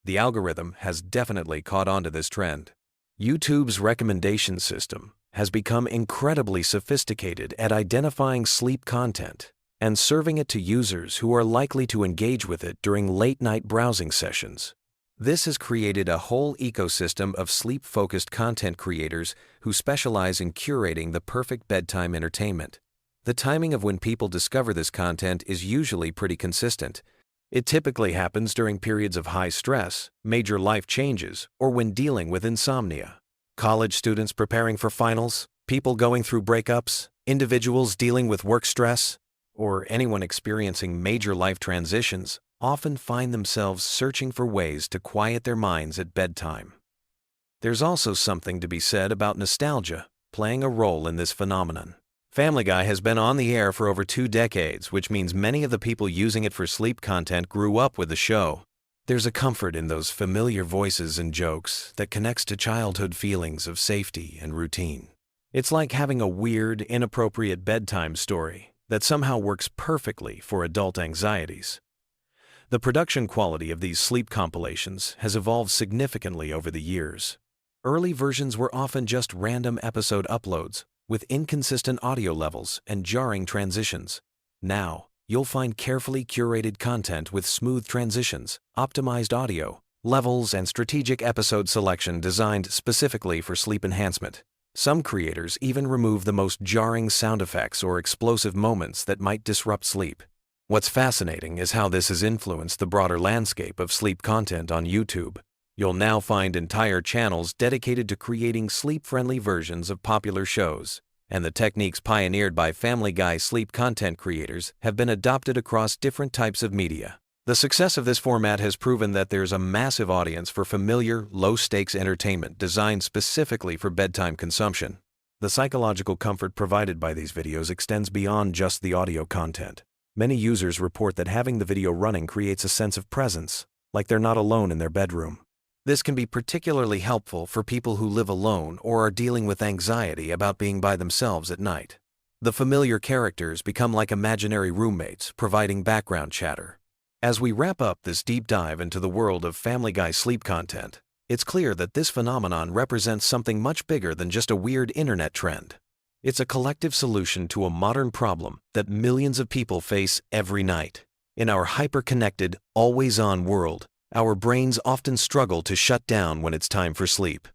The algorithm has definitely caught on to this trend. YouTube's recommendation system has become incredibly sophisticated at identifying sleep content and serving it to users who are likely to engage with it during late-night browsing sessions. This has created a whole ecosystem of sleep-focused content creators who specialize in curating the perfect bedtime entertainment. The timing of when people discover this content is usually pretty consistent. It typically happens during periods of high stress, major life changes, or when dealing with insomnia. College students preparing for finals, people going through breakups, individuals dealing with work stress, or anyone experiencing major life transitions often find themselves searching for ways to quiet their minds at bedtime. There's also something to be said about nostalgia playing a role in this phenomenon. Family Guy has been on the air for over 2 decades, which means many of the people using it for sleep content grew up with the show. There's a comfort in those familiar voices and jokes that connects to childhood feelings of safety and routine. It's like having a weird, inappropriate bedtime story that somehow works perfectly for adult anxieties. The production quality of these sleep compilations has evolved significantly over the years. Early versions were often just random episode uploads with inconsistent audio levels and jarring transitions. Now, you'll find carefully curated content with smooth transitions, optimized audio, levels, and strategic episode selection designed specifically for sleep enhancement. Some creators even remove the most jarring sound effects or explosive moments that might disrupt sleep. What's fascinating is how this has influenced the broader landscape of sleep content on YouTube. You'll now find entire channels dedicated to creating sleep-friendly versions of popular shows, and the techniques pioneered by Family Guy sleep content creators have been adopted across different types of media. The success of this format has proven that there's a massive audience for familiar, low-stakes entertainment designed specifically for bedtime consumption. The psychological comfort provided by these videos extends beyond just the audio content. Many users report that having the video running creates a sense of presence, like they're not alone in their bedroom. This can be particularly helpful for people who live alone or are dealing with anxiety about being by themselves at night. The familiar characters become like imaginary roommates, providing background chatter. As we wrap up this deep dive into the world of Family Guy sleep content, it's clear that this phenomenon represents something much bigger than just a weird internet trend. It's a collective solution to a modern problem that millions of people face every night. In our hyper-connected, always-on world, our brains often struggle to shut down when it's time for sleep.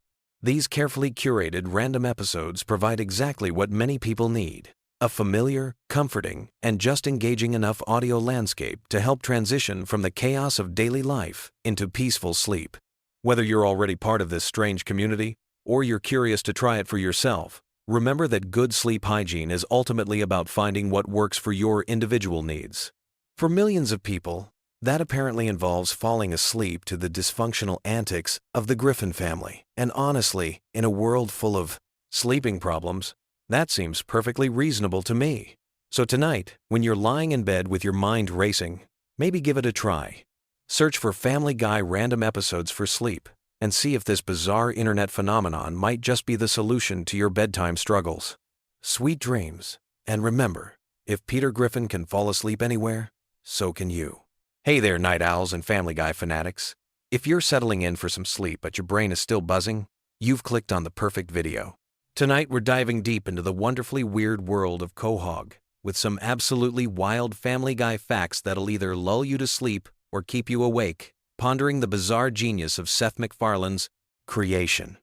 These carefully curated random episodes provide exactly what many people need: a familiar, comforting, and just engaging enough audio landscape to help transition from the chaos of daily life into peaceful sleep. Whether you're already part of this strange community or you're curious to try it for yourself, remember that good sleep hygiene is ultimately about finding what works for your individual needs. For millions of people, that apparently involves falling asleep to the dysfunctional antics of the Griffin family. And honestly, in a world full of sleeping problems, that seems perfectly reasonable to me. So tonight, when you're lying in bed with your mind racing, maybe give it a try. Search for Family Guy random episodes for sleep and see if this bizarre internet phenomenon might just be the solution to your bedtime struggles. Sweet dreams, and remember, if Peter Griffin can fall asleep anywhere, so can you. Hey there, night owls and Family Guy fanatics. If you're settling in for some sleep but your brain is still buzzing, you've clicked on the perfect video. Tonight we're diving deep into the wonderfully weird world of Quahog, with some absolutely wild Family Guy facts that'll either lull you to sleep or keep you awake, pondering the bizarre genius of Seth MacFarlane's creation.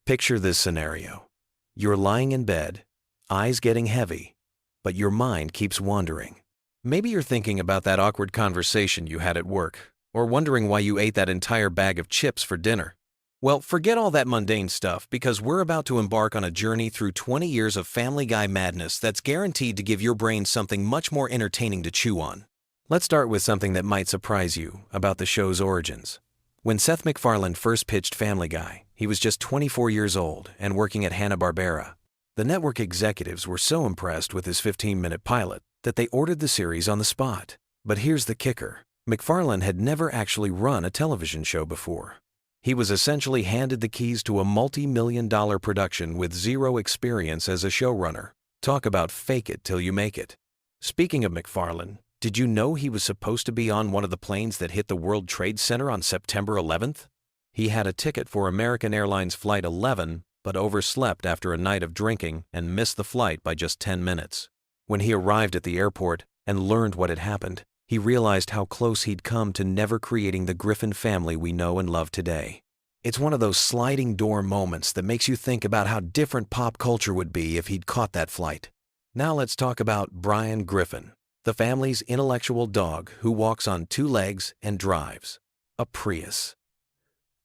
Picture this scenario. You're lying in bed, eyes getting heavy, but your mind keeps wandering. Maybe you're thinking about that awkward conversation you had at work, or wondering why you ate that entire bag of chips for dinner. Well, forget all that mundane stuff, because we're about to embark on a journey through 20 years of Family Guy madness that's guaranteed to give your brain something much more entertaining to chew on. Let's start with something that might surprise you about the show's origins. When Seth MacFarlane first pitched Family Guy, he was just 24 years old and working at Hanna-Barbera. The network executives were so impressed with his 15-minute pilot that they ordered the series on the spot. But here's the kicker. MacFarlane had never actually run a television show before. He was essentially handed the keys to a multi-million-dollar production with zero experience as a showrunner. Talk about fake it till you make it. Speaking of MacFarlane, did you know he was supposed to be on one of the planes that hit the World Trade Center on September 11th? He had a ticket for American Airlines Flight 11, but overslept after a night of drinking and missed the flight by just 10 minutes. When he arrived at the airport and learned what had happened, he realized how close he'd come to never creating the Griffin family we know and love today. It's one of those sliding door moments that makes you think about how different pop culture would be if he'd caught that flight. Now let's talk about Brian Griffin, the family's intellectual dog who walks on 2 legs and drives a Prius.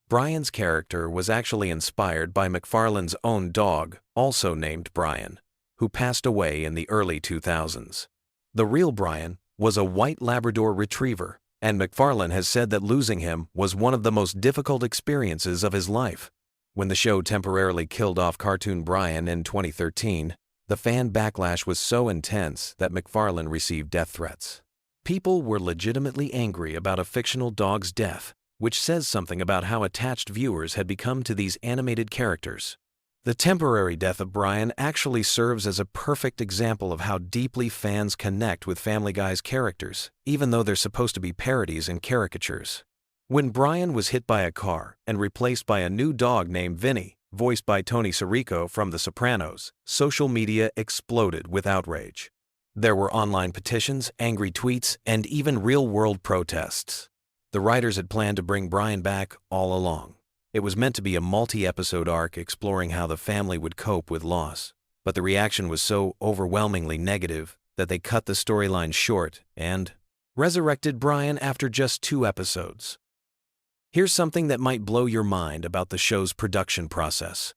Brian's character was actually inspired by MacFarlane's own dog, also named Brian, who passed away in the early 2000s. The real Brian was a white Labrador retriever and MacFarlane has said that losing him was one of the most difficult experiences of his life. When the show temporarily killed off cartoon Brian in 2013, the fan backlash was so intense that MacFarlane received death threats. People were legitimately angry about a fictional dog's death, which says something about how attached viewers had become to these animated characters. The temporary death of Brian actually serves as a perfect example of how deeply fans connect with Family Guy's characters, even though they're supposed to be parodies and caricatures. When Brian was hit by a car and replaced by a new dog named Vinny, voiced by Tony Sirico from The Sopranos, social media exploded with outrage. There were online petitions, angry tweets, and even real-world protests. The writers had planned to bring Brian back all along. It was meant to be a multi-episode arc exploring how the family would cope with loss, but the reaction was so overwhelmingly negative that they cut the storyline short and resurrected Brian after just 2 episodes. Here's something that might blow your mind about the show's production process.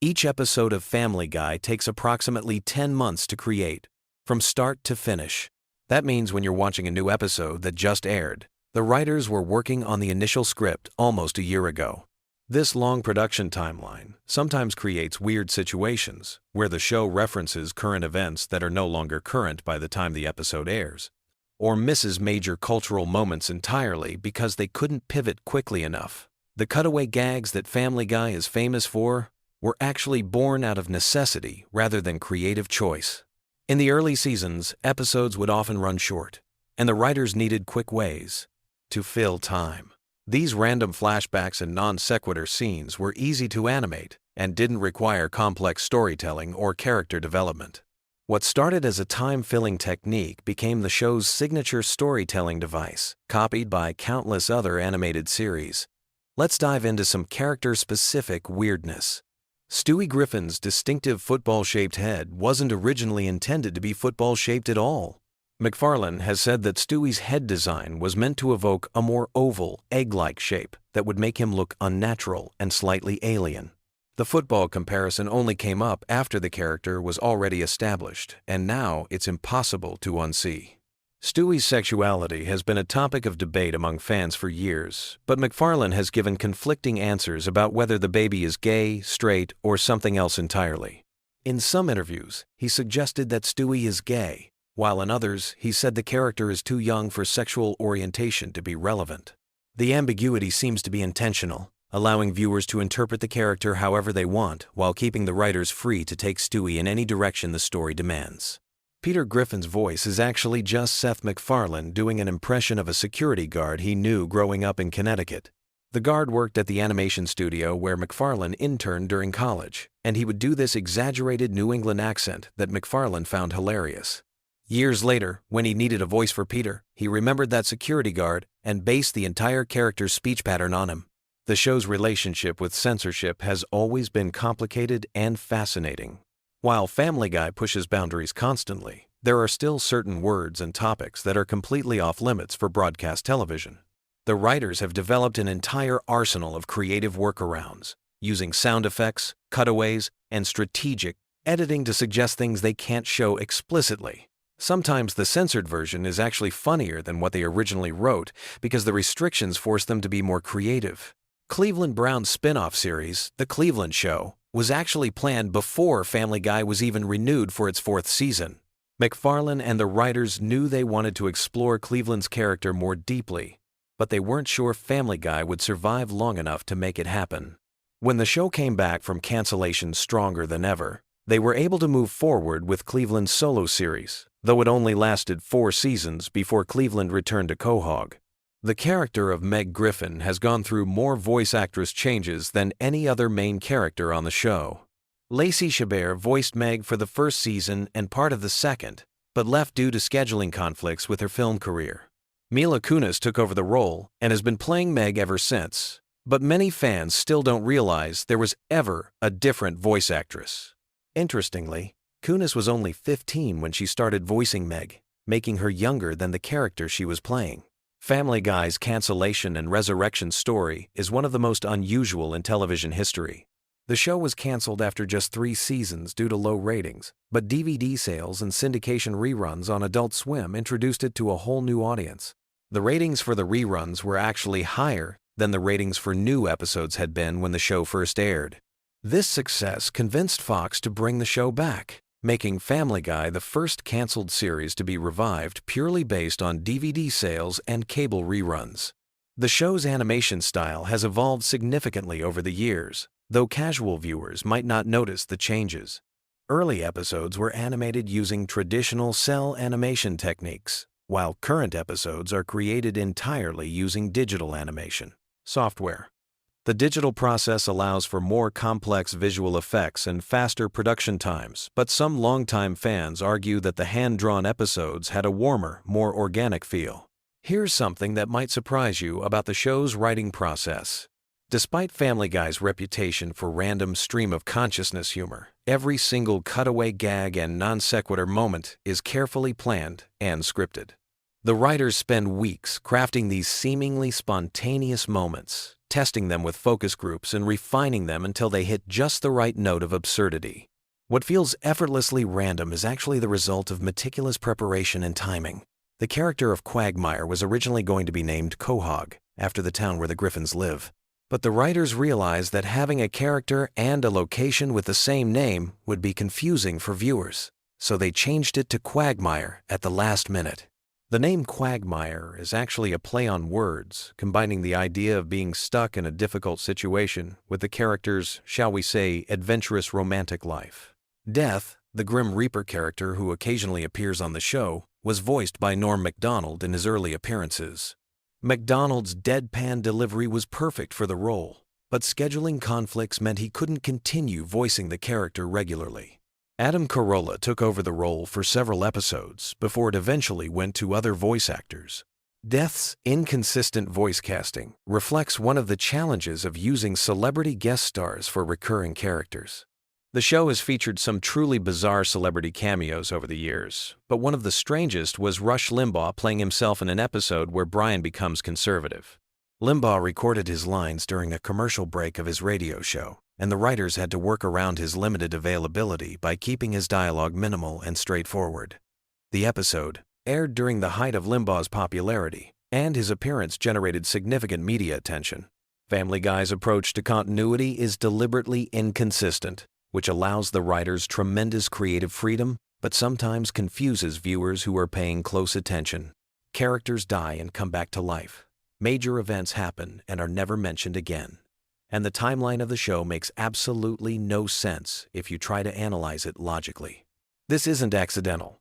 Each episode of Family Guy takes approximately 10 months to create, from start to finish. That means when you're watching a new episode that just aired, the writers were working on the initial script almost a year ago. This long production timeline sometimes creates weird situations where the show references current events that are no longer current by the time the episode airs, or misses major cultural moments entirely because they couldn't pivot quickly enough. The cutaway gags that Family Guy is famous for were actually born out of necessity rather than creative choice. In the early seasons, episodes would often run short, and the writers needed quick ways to fill time. These random flashbacks and non-sequitur scenes were easy to animate and didn't require complex storytelling or character development. What started as a time-filling technique became the show's signature storytelling device, copied by countless other animated series. Let's dive into some character-specific weirdness. Stewie Griffin's distinctive football-shaped head wasn't originally intended to be football-shaped at all. MacFarlane has said that Stewie's head design was meant to evoke a more oval, egg-like shape that would make him look unnatural and slightly alien. The football comparison only came up after the character was already established, and now it's impossible to unsee. Stewie's sexuality has been a topic of debate among fans for years, but MacFarlane has given conflicting answers about whether the baby is gay, straight, or something else entirely. In some interviews, he suggested that Stewie is gay, while in others, he said the character is too young for sexual orientation to be relevant. The ambiguity seems to be intentional, allowing viewers to interpret the character however they want while keeping the writers free to take Stewie in any direction the story demands. Peter Griffin's voice is actually just Seth MacFarlane doing an impression of a security guard he knew growing up in Connecticut. The guard worked at the animation studio where MacFarlane interned during college, and he would do this exaggerated New England accent that MacFarlane found hilarious. Years later, when he needed a voice for Peter, he remembered that security guard and based the entire character's speech pattern on him. The show's relationship with censorship has always been complicated and fascinating. While Family Guy pushes boundaries constantly, there are still certain words and topics that are completely off limits for broadcast television. The writers have developed an entire arsenal of creative workarounds, using sound effects, cutaways, and strategic editing to suggest things they can't show explicitly. Sometimes the censored version is actually funnier than what they originally wrote because the restrictions force them to be more creative. Cleveland Brown's spin-off series, The Cleveland Show, was actually planned before Family Guy was even renewed for its 4th season. MacFarlane and the writers knew they wanted to explore Cleveland's character more deeply, but they weren't sure Family Guy would survive long enough to make it happen. When the show came back from cancellation stronger than ever, they were able to move forward with Cleveland's solo series, though it only lasted 4 seasons before Cleveland returned to Quahog. The character of Meg Griffin has gone through more voice actress changes than any other main character on the show. Lacey Chabert voiced Meg for the 1st season and part of the 2nd, but left due to scheduling conflicts with her film career. Mila Kunis took over the role and has been playing Meg ever since, but many fans still don't realize there was ever a different voice actress. Interestingly, Kunis was only 15 when she started voicing Meg, making her younger than the character she was playing. Family Guy's cancellation and resurrection story is one of the most unusual in television history. The show was canceled after just 3 seasons due to low ratings, but DVD sales and syndication reruns on Adult Swim introduced it to a whole new audience. The ratings for the reruns were actually higher than the ratings for new episodes had been when the show first aired. This success convinced Fox to bring the show back, making Family Guy the first canceled series to be revived purely based on DVD sales and cable reruns. The show's animation style has evolved significantly over the years, though casual viewers might not notice the changes. Early episodes were animated using traditional cell animation techniques, while current episodes are created entirely using digital animation software. The digital process allows for more complex visual effects and faster production times, but some longtime fans argue that the hand-drawn episodes had a warmer, more organic feel. Here's something that might surprise you about the show's writing process. Despite Family Guy's reputation for random stream-of-consciousness humor, every single cutaway gag and non-sequitur moment is carefully planned and scripted. The writers spend weeks crafting these seemingly spontaneous moments, testing them with focus groups and refining them until they hit just the right note of absurdity. What feels effortlessly random is actually the result of meticulous preparation and timing. The character of Quagmire was originally going to be named Quahog, after the town where the Griffins live. But the writers realized that having a character and a location with the same name would be confusing for viewers, so they changed it to Quagmire at the last minute. The name Quagmire is actually a play on words, combining the idea of being stuck in a difficult situation with the character's, shall we say, adventurous romantic life. Death, the Grim Reaper character who occasionally appears on the show, was voiced by Norm Macdonald in his early appearances. Macdonald's deadpan delivery was perfect for the role, but scheduling conflicts meant he couldn't continue voicing the character regularly. Adam Carolla took over the role for several episodes before it eventually went to other voice actors. Death's inconsistent voice casting reflects one of the challenges of using celebrity guest stars for recurring characters. The show has featured some truly bizarre celebrity cameos over the years, but one of the strangest was Rush Limbaugh playing himself in an episode where Brian becomes conservative. Limbaugh recorded his lines during a commercial break of his radio show, and the writers had to work around his limited availability by keeping his dialogue minimal and straightforward. The episode aired during the height of Limbaugh's popularity, and his appearance generated significant media attention. Family Guy's approach to continuity is deliberately inconsistent, which allows the writers tremendous creative freedom, but sometimes confuses viewers who are paying close attention. Characters die and come back to life. Major events happen and are never mentioned again. And the timeline of the show makes absolutely no sense if you try to analyze it logically. This isn't accidental.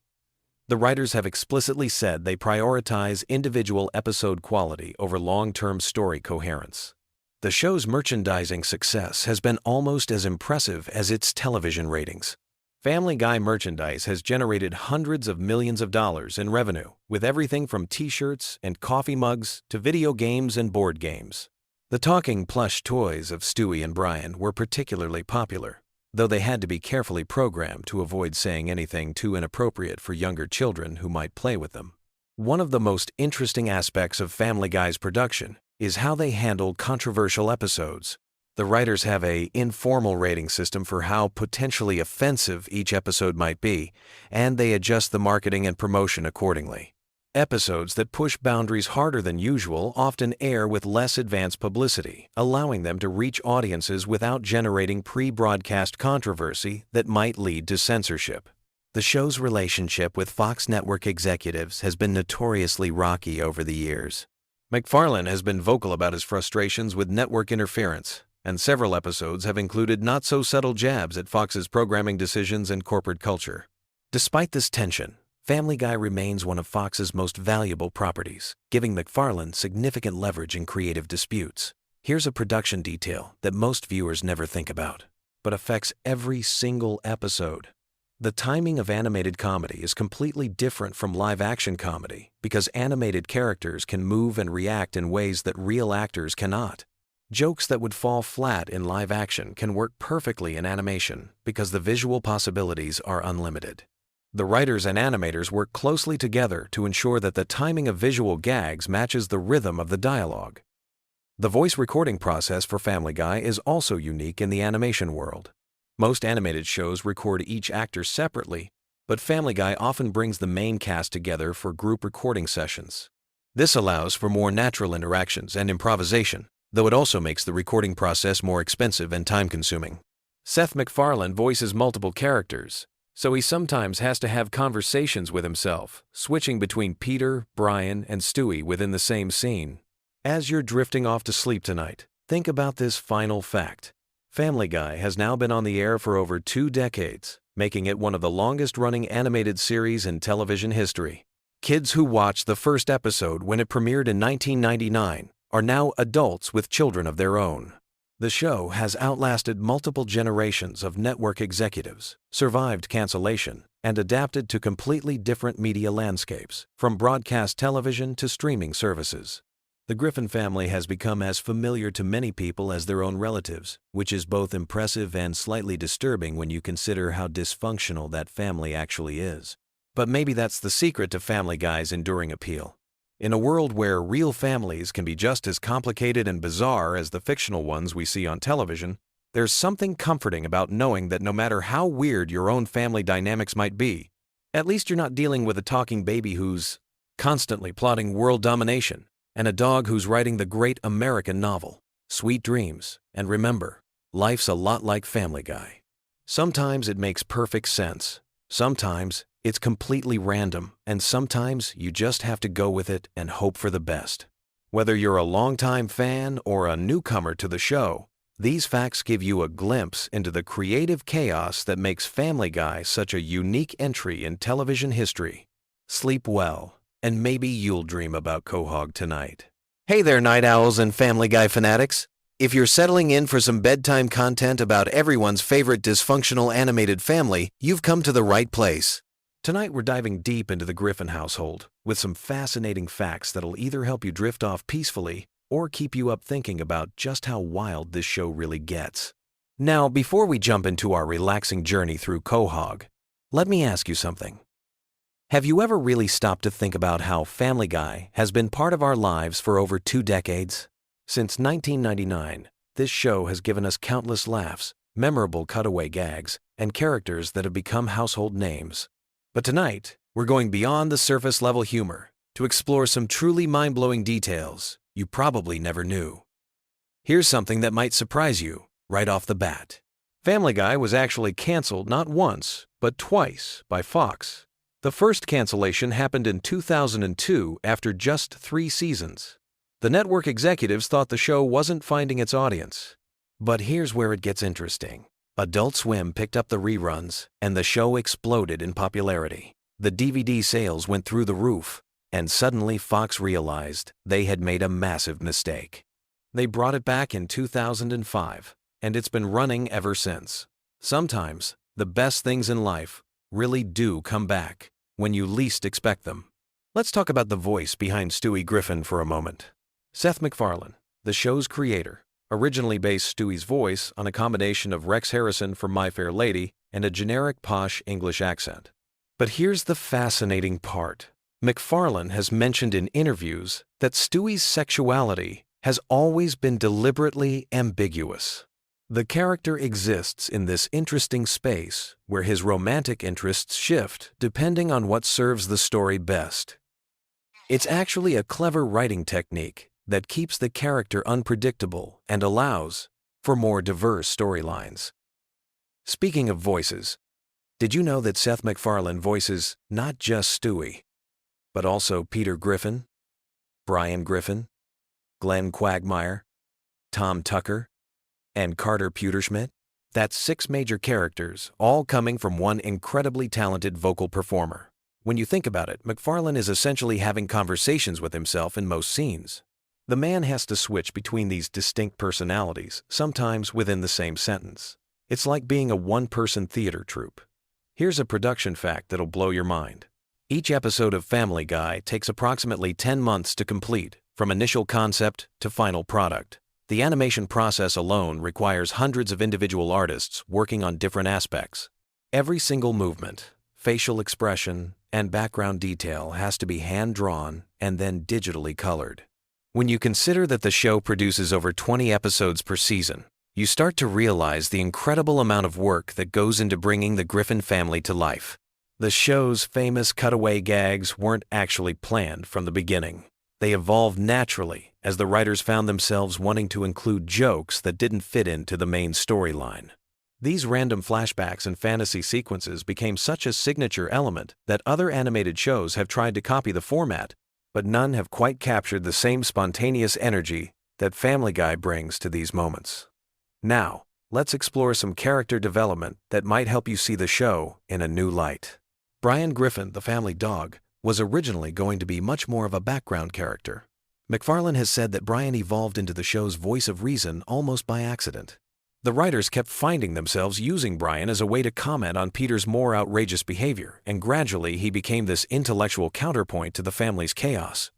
The writers have explicitly said they prioritize individual episode quality over long-term story coherence. The show's merchandising success has been almost as impressive as its television ratings. Family Guy merchandise has generated hundreds of millions of dollars in revenue, with everything from t-shirts and coffee mugs to video games and board games. The talking plush toys of Stewie and Brian were particularly popular, though they had to be carefully programmed to avoid saying anything too inappropriate for younger children who might play with them. One of the most interesting aspects of Family Guy's production is how they handle controversial episodes. The writers have an informal rating system for how potentially offensive each episode might be, and they adjust the marketing and promotion accordingly. Episodes that push boundaries harder than usual often air with less advanced publicity, allowing them to reach audiences without generating pre-broadcast controversy that might lead to censorship. The show's relationship with Fox Network executives has been notoriously rocky over the years. MacFarlane has been vocal about his frustrations with network interference, and several episodes have included not-so-subtle jabs at Fox's programming decisions and corporate culture. Despite this tension, Family Guy remains one of Fox's most valuable properties, giving MacFarlane significant leverage in creative disputes. Here's a production detail that most viewers never think about, but affects every single episode. The timing of animated comedy is completely different from live-action comedy because animated characters can move and react in ways that real actors cannot. Jokes that would fall flat in live action can work perfectly in animation because the visual possibilities are unlimited. The writers and animators work closely together to ensure that the timing of visual gags matches the rhythm of the dialogue. The voice recording process for Family Guy is also unique in the animation world. Most animated shows record each actor separately, but Family Guy often brings the main cast together for group recording sessions. This allows for more natural interactions and improvisation, though it also makes the recording process more expensive and time-consuming. Seth MacFarlane voices multiple characters, so he sometimes has to have conversations with himself, switching between Peter, Brian, and Stewie within the same scene. As you're drifting off to sleep tonight, think about this final fact. Family Guy has now been on the air for over 2 decades, making it one of the longest-running animated series in television history. Kids who watched the first episode when it premiered in 1999 are now adults with children of their own. The show has outlasted multiple generations of network executives, survived cancellation, and adapted to completely different media landscapes, from broadcast television to streaming services. The Griffin family has become as familiar to many people as their own relatives, which is both impressive and slightly disturbing when you consider how dysfunctional that family actually is. But maybe that's the secret to Family Guy's enduring appeal. In a world where real families can be just as complicated and bizarre as the fictional ones we see on television, there's something comforting about knowing that no matter how weird your own family dynamics might be, at least you're not dealing with a talking baby who's constantly plotting world domination, and a dog who's writing the great American novel. Sweet dreams, and remember, life's a lot like Family Guy. Sometimes it makes perfect sense. Sometimes it's completely random, and sometimes you just have to go with it and hope for the best. Whether you're a longtime fan or a newcomer to the show, these facts give you a glimpse into the creative chaos that makes Family Guy such a unique entry in television history. Sleep well, and maybe you'll dream about Quahog tonight. Hey there, night owls and Family Guy fanatics! If you're settling in for some bedtime content about everyone's favorite dysfunctional animated family, you've come to the right place. Tonight we're diving deep into the Griffin household with some fascinating facts that'll either help you drift off peacefully or keep you up thinking about just how wild this show really gets. Now, before we jump into our relaxing journey through Quahog, let me ask you something. Have you ever really stopped to think about how Family Guy has been part of our lives for over 2 decades? Since 1999, this show has given us countless laughs, memorable cutaway gags, and characters that have become household names. But tonight, we're going beyond the surface-level humor to explore some truly mind-blowing details you probably never knew. Here's something that might surprise you right off the bat. Family Guy was actually canceled not once, but twice by Fox. The first cancellation happened in 2002 after just 3 seasons. The network executives thought the show wasn't finding its audience. But here's where it gets interesting. Adult Swim picked up the reruns, and the show exploded in popularity. The DVD sales went through the roof, and suddenly Fox realized they had made a massive mistake. They brought it back in 2005, and it's been running ever since. Sometimes, the best things in life really do come back when you least expect them. Let's talk about the voice behind Stewie Griffin for a moment. Seth MacFarlane, the show's creator, originally based Stewie's voice on a combination of Rex Harrison from My Fair Lady and a generic posh English accent. But here's the fascinating part. MacFarlane has mentioned in interviews that Stewie's sexuality has always been deliberately ambiguous. The character exists in this interesting space where his romantic interests shift depending on what serves the story best. It's actually a clever writing technique that keeps the character unpredictable and allows for more diverse storylines. Speaking of voices, did you know that Seth MacFarlane voices not just Stewie, but also Peter Griffin, Brian Griffin, Glenn Quagmire, Tom Tucker, and Carter Pewterschmidt? That's 6 major characters, all coming from one incredibly talented vocal performer. When you think about it, MacFarlane is essentially having conversations with himself in most scenes. The man has to switch between these distinct personalities, sometimes within the same sentence. It's like being a one-person theater troupe. Here's a production fact that'll blow your mind. Each episode of Family Guy takes approximately 10 months to complete, from initial concept to final product. The animation process alone requires hundreds of individual artists working on different aspects. Every single movement, facial expression, and background detail has to be hand-drawn and then digitally colored. When you consider that the show produces over 20 episodes per season, you start to realize the incredible amount of work that goes into bringing the Griffin family to life. The show's famous cutaway gags weren't actually planned from the beginning. They evolved naturally as the writers found themselves wanting to include jokes that didn't fit into the main storyline. These random flashbacks and fantasy sequences became such a signature element that other animated shows have tried to copy the format, but none have quite captured the same spontaneous energy that Family Guy brings to these moments. Now, let's explore some character development that might help you see the show in a new light. Brian Griffin, the family dog, was originally going to be much more of a background character. MacFarlane has said that Brian evolved into the show's voice of reason almost by accident. The writers kept finding themselves using Brian as a way to comment on Peter's more outrageous behavior, and gradually he became this intellectual counterpoint to the family's chaos.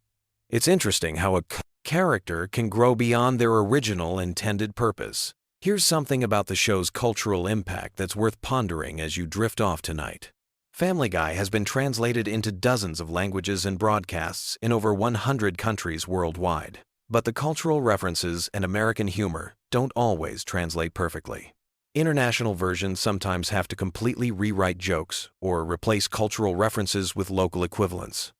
It's interesting how a character can grow beyond their original intended purpose. Here's something about the show's cultural impact that's worth pondering as you drift off tonight. Family Guy has been translated into dozens of languages and broadcasts in over 100 countries worldwide. But the cultural references and American humor don't always translate perfectly. International versions sometimes have to completely rewrite jokes or replace cultural references with local equivalents.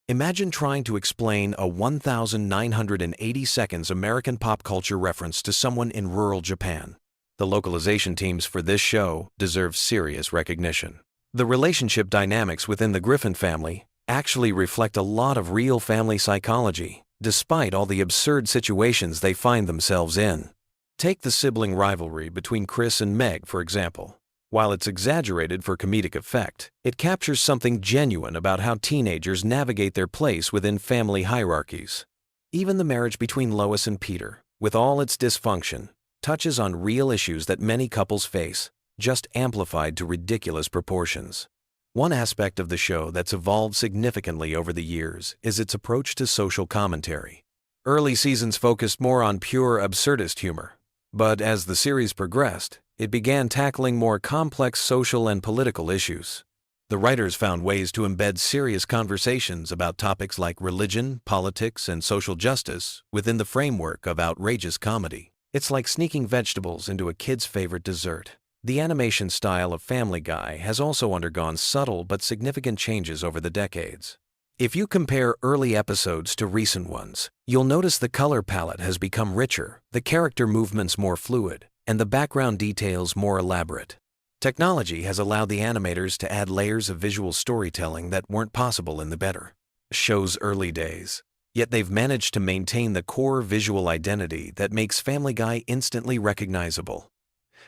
Imagine trying to explain a 1,980 seconds American pop culture reference to someone in rural Japan. The localization teams for this show deserve serious recognition. The relationship dynamics within the Griffin family actually reflect a lot of real family psychology, despite all the absurd situations they find themselves in. Take the sibling rivalry between Chris and Meg, for example. While it's exaggerated for comedic effect, it captures something genuine about how teenagers navigate their place within family hierarchies. Even the marriage between Lois and Peter, with all its dysfunction, touches on real issues that many couples face, just amplified to ridiculous proportions. One aspect of the show that's evolved significantly over the years is its approach to social commentary. Early seasons focused more on pure absurdist humor, but as the series progressed, it began tackling more complex social and political issues. The writers found ways to embed serious conversations about topics like religion, politics, and social justice within the framework of outrageous comedy. It's like sneaking vegetables into a kid's favorite dessert. The animation style of Family Guy has also undergone subtle but significant changes over the decades. If you compare early episodes to recent ones, you'll notice the color palette has become richer, the character movements more fluid, and the background details more elaborate. Technology has allowed the animators to add layers of visual storytelling that weren't possible in the better show's early days. Yet they've managed to maintain the core visual identity that makes Family Guy instantly recognizable.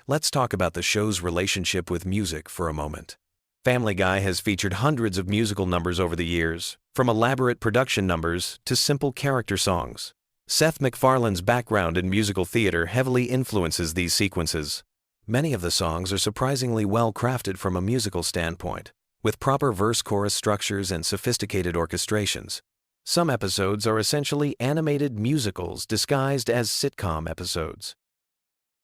Let's talk about the show's relationship with music for a moment. Family Guy has featured hundreds of musical numbers over the years, from elaborate production numbers to simple character songs. Seth MacFarlane's background in musical theater heavily influences these sequences. Many of the songs are surprisingly well crafted from a musical standpoint, with proper verse-chorus structures and sophisticated orchestrations. Some episodes are essentially animated musicals disguised as sitcom episodes.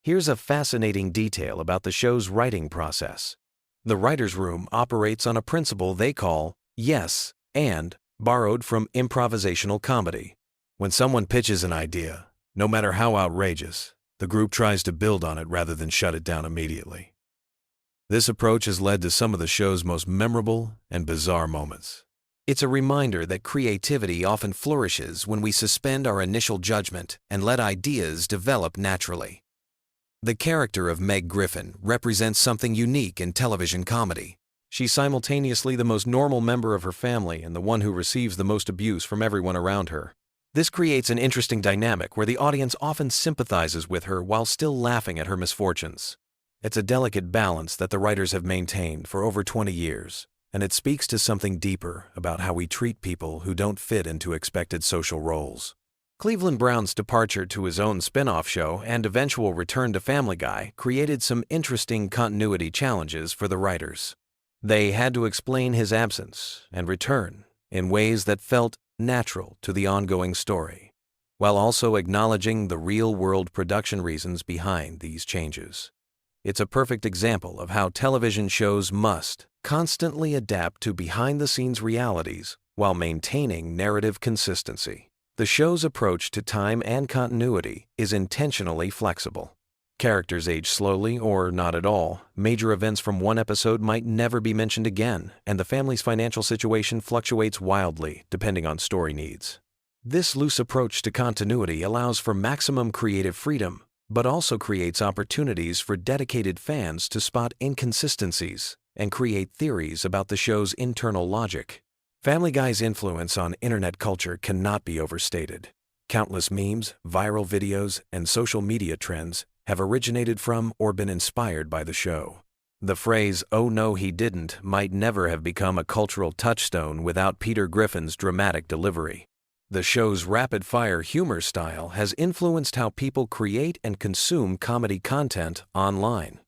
Here's a fascinating detail about the show's writing process. The writer's room operates on a principle they call yes and, borrowed from improvisational comedy. When someone pitches an idea, no matter how outrageous, the group tries to build on it rather than shut it down immediately. This approach has led to some of the show's most memorable and bizarre moments. It's a reminder that creativity often flourishes when we suspend our initial judgment and let ideas develop naturally. The character of Meg Griffin represents something unique in television comedy. She's simultaneously the most normal member of her family and the one who receives the most abuse from everyone around her. This creates an interesting dynamic where the audience often sympathizes with her while still laughing at her misfortunes. It's a delicate balance that the writers have maintained for over 20 years, and it speaks to something deeper about how we treat people who don't fit into expected social roles. Cleveland Brown's departure to his own spin-off show and eventual return to Family Guy created some interesting continuity challenges for the writers. They had to explain his absence and return in ways that felt natural to the ongoing story, while also acknowledging the real-world production reasons behind these changes. It's a perfect example of how television shows must constantly adapt to behind-the-scenes realities while maintaining narrative consistency. The show's approach to time and continuity is intentionally flexible. Characters age slowly or not at all, major events from one episode might never be mentioned again, and the family's financial situation fluctuates wildly depending on story needs. This loose approach to continuity allows for maximum creative freedom, but also creates opportunities for dedicated fans to spot inconsistencies and create theories about the show's internal logic. Family Guy's influence on internet culture cannot be overstated. Countless memes, viral videos, and social media trends have originated from or been inspired by the show. The phrase, "Oh no, he didn't," might never have become a cultural touchstone without Peter Griffin's dramatic delivery. The show's rapid-fire humor style has influenced how people create and consume comedy content online.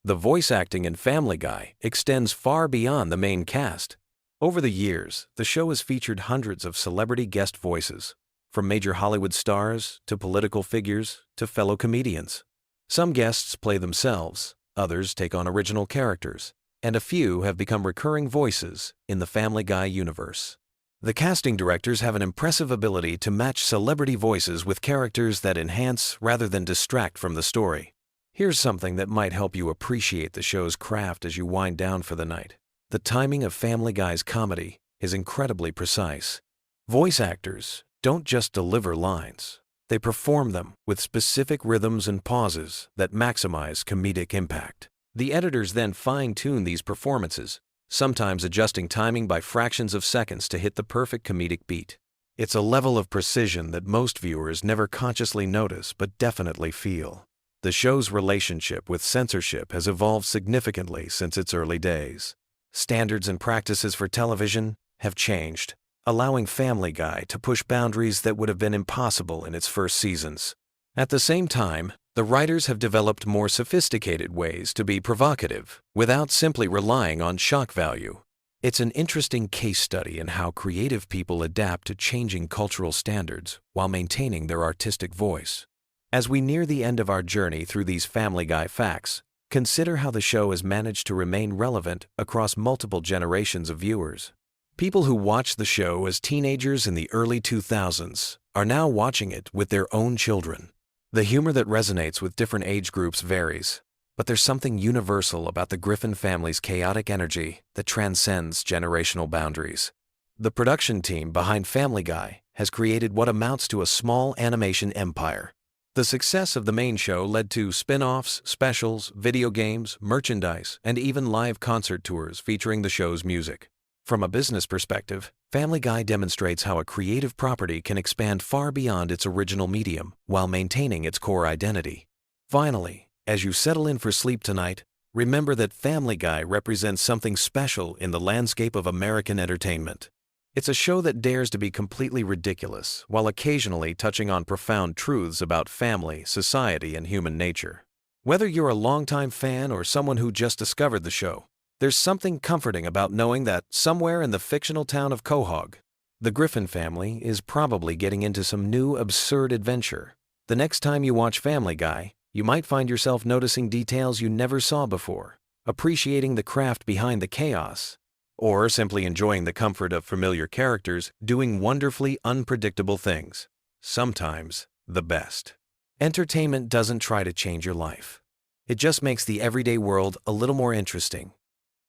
The voice acting in Family Guy extends far beyond the main cast. Over the years, the show has featured hundreds of celebrity guest voices, from major Hollywood stars to political figures to fellow comedians. Some guests play themselves, others take on original characters, and a few have become recurring voices in the Family Guy universe. The casting directors have an impressive ability to match celebrity voices with characters that enhance rather than distract from the story. Here's something that might help you appreciate the show's craft as you wind down for the night. The timing of Family Guy's comedy is incredibly precise. Voice actors don't just deliver lines, they perform them with specific rhythms and pauses that maximize comedic impact. The editors then fine-tune these performances, sometimes adjusting timing by fractions of seconds to hit the perfect comedic beat. It's a level of precision that most viewers never consciously notice but definitely feel. The show's relationship with censorship has evolved significantly since its early days. Standards and practices for television have changed, allowing Family Guy to push boundaries that would have been impossible in its first seasons. At the same time, the writers have developed more sophisticated ways to be provocative without simply relying on shock value. It's an interesting case study in how creative people adapt to changing cultural standards while maintaining their artistic voice. As we near the end of our journey through these Family Guy facts, consider how the show has managed to remain relevant across multiple generations of viewers. People who watched the show as teenagers in the early 2000s are now watching it with their own children. The humor that resonates with different age groups varies, but there's something universal about the Griffin family's chaotic energy that transcends generational boundaries. The production team behind Family Guy has created what amounts to a small animation empire. The success of the main show led to spin-offs, specials, video games, merchandise, and even live concert tours featuring the show's music. From a business perspective, Family Guy demonstrates how a creative property can expand far beyond its original medium while maintaining its core identity. Finally, as you settle in for sleep tonight, remember that Family Guy represents something special in the landscape of American entertainment. It's a show that dares to be completely ridiculous while occasionally touching on profound truths about family, society, and human nature. Whether you're a longtime fan or someone who just discovered the show, there's something comforting about knowing that somewhere in the fictional town of Quahog, the Griffin family is probably getting into some new absurd adventure. The next time you watch Family Guy, you might find yourself noticing details you never saw before, appreciating the craft behind the chaos, or simply enjoying the comfort of familiar characters doing wonderfully unpredictable things. Sometimes the best. Entertainment doesn't try to change your life. It just makes the everyday world a little more interesting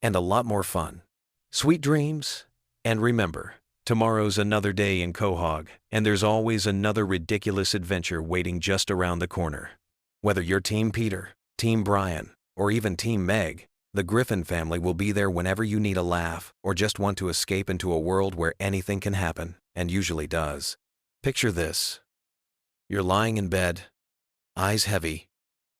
and a lot more fun. Sweet dreams, and remember, tomorrow's another day in Quahog, and there's always another ridiculous adventure waiting just around the corner. Whether you're Team Peter, Team Brian, or even Team Meg, the Griffin family will be there whenever you need a laugh or just want to escape into a world where anything can happen, and usually does. Picture this. You're lying in bed, eyes heavy,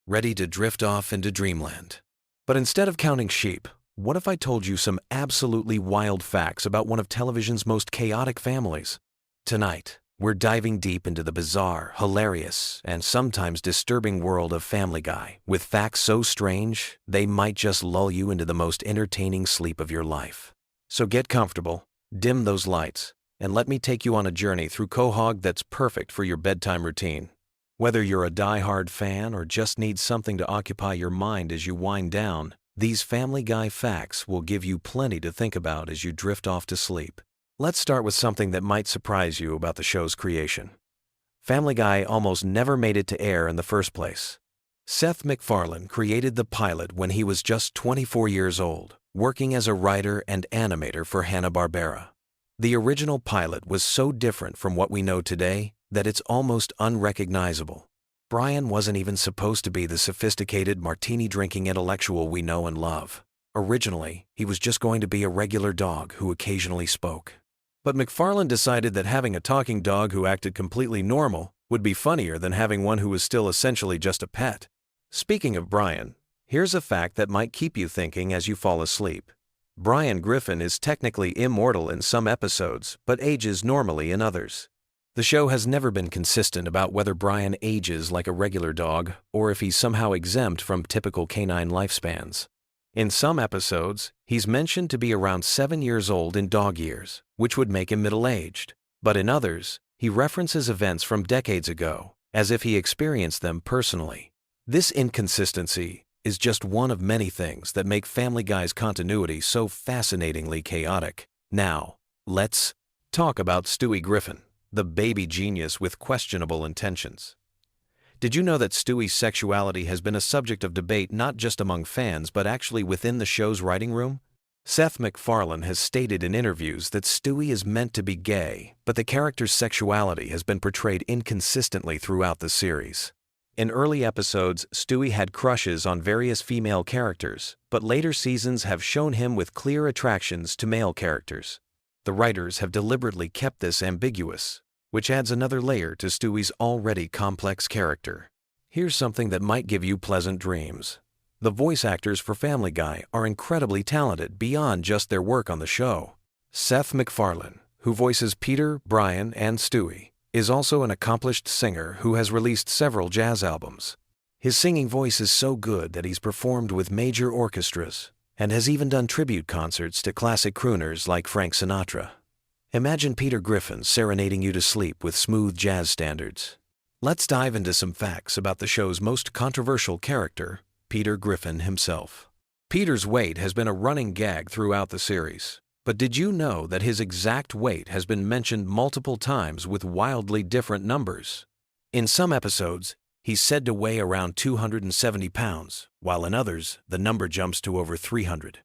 ready to drift off into dreamland. But instead of counting sheep, what if I told you some absolutely wild facts about one of television's most chaotic families? Tonight, we're diving deep into the bizarre, hilarious, and sometimes disturbing world of Family Guy with facts so strange they might just lull you into the most entertaining sleep of your life. So get comfortable, dim those lights, and let me take you on a journey through Quahog that's perfect for your bedtime routine. Whether you're a die-hard fan or just need something to occupy your mind as you wind down, these Family Guy facts will give you plenty to think about as you drift off to sleep. Let's start with something that might surprise you about the show's creation. Family Guy almost never made it to air in the first place. Seth MacFarlane created the pilot when he was just 24 years old, working as a writer and animator for Hanna-Barbera. The original pilot was so different from what we know today that it's almost unrecognizable. Brian wasn't even supposed to be the sophisticated martini-drinking intellectual we know and love. Originally, he was just going to be a regular dog who occasionally spoke. But McFarlane decided that having a talking dog who acted completely normal would be funnier than having one who was still essentially just a pet. Speaking of Brian, here's a fact that might keep you thinking as you fall asleep. Brian Griffin is technically immortal in some episodes, but ages normally in others. The show has never been consistent about whether Brian ages like a regular dog or if he's somehow exempt from typical canine lifespans. In some episodes, he's mentioned to be around 7 years old in dog years, which would make him middle-aged. But in others, he references events from decades ago, as if he experienced them personally. This inconsistency is just one of many things that make Family Guy's continuity so fascinatingly chaotic. Now, let's talk about Stewie Griffin, the baby genius with questionable intentions. Did you know that Stewie's sexuality has been a subject of debate not just among fans but actually within the show's writing room? Seth MacFarlane has stated in interviews that Stewie is meant to be gay, but the character's sexuality has been portrayed inconsistently throughout the series. In early episodes, Stewie had crushes on various female characters, but later seasons have shown him with clear attractions to male characters. The writers have deliberately kept this ambiguous, which adds another layer to Stewie's already complex character. Here's something that might give you pleasant dreams. The voice actors for Family Guy are incredibly talented beyond just their work on the show. Seth MacFarlane, who voices Peter, Brian, and Stewie, is also an accomplished singer who has released several jazz albums. His singing voice is so good that he's performed with major orchestras and has even done tribute concerts to classic crooners like Frank Sinatra. Imagine Peter Griffin serenading you to sleep with smooth jazz standards. Let's dive into some facts about the show's most controversial character, Peter Griffin himself. Peter's weight has been a running gag throughout the series, but did you know that his exact weight has been mentioned multiple times with wildly different numbers? In some episodes, he's said to weigh around 270 pounds, while in others, the number jumps to over 300.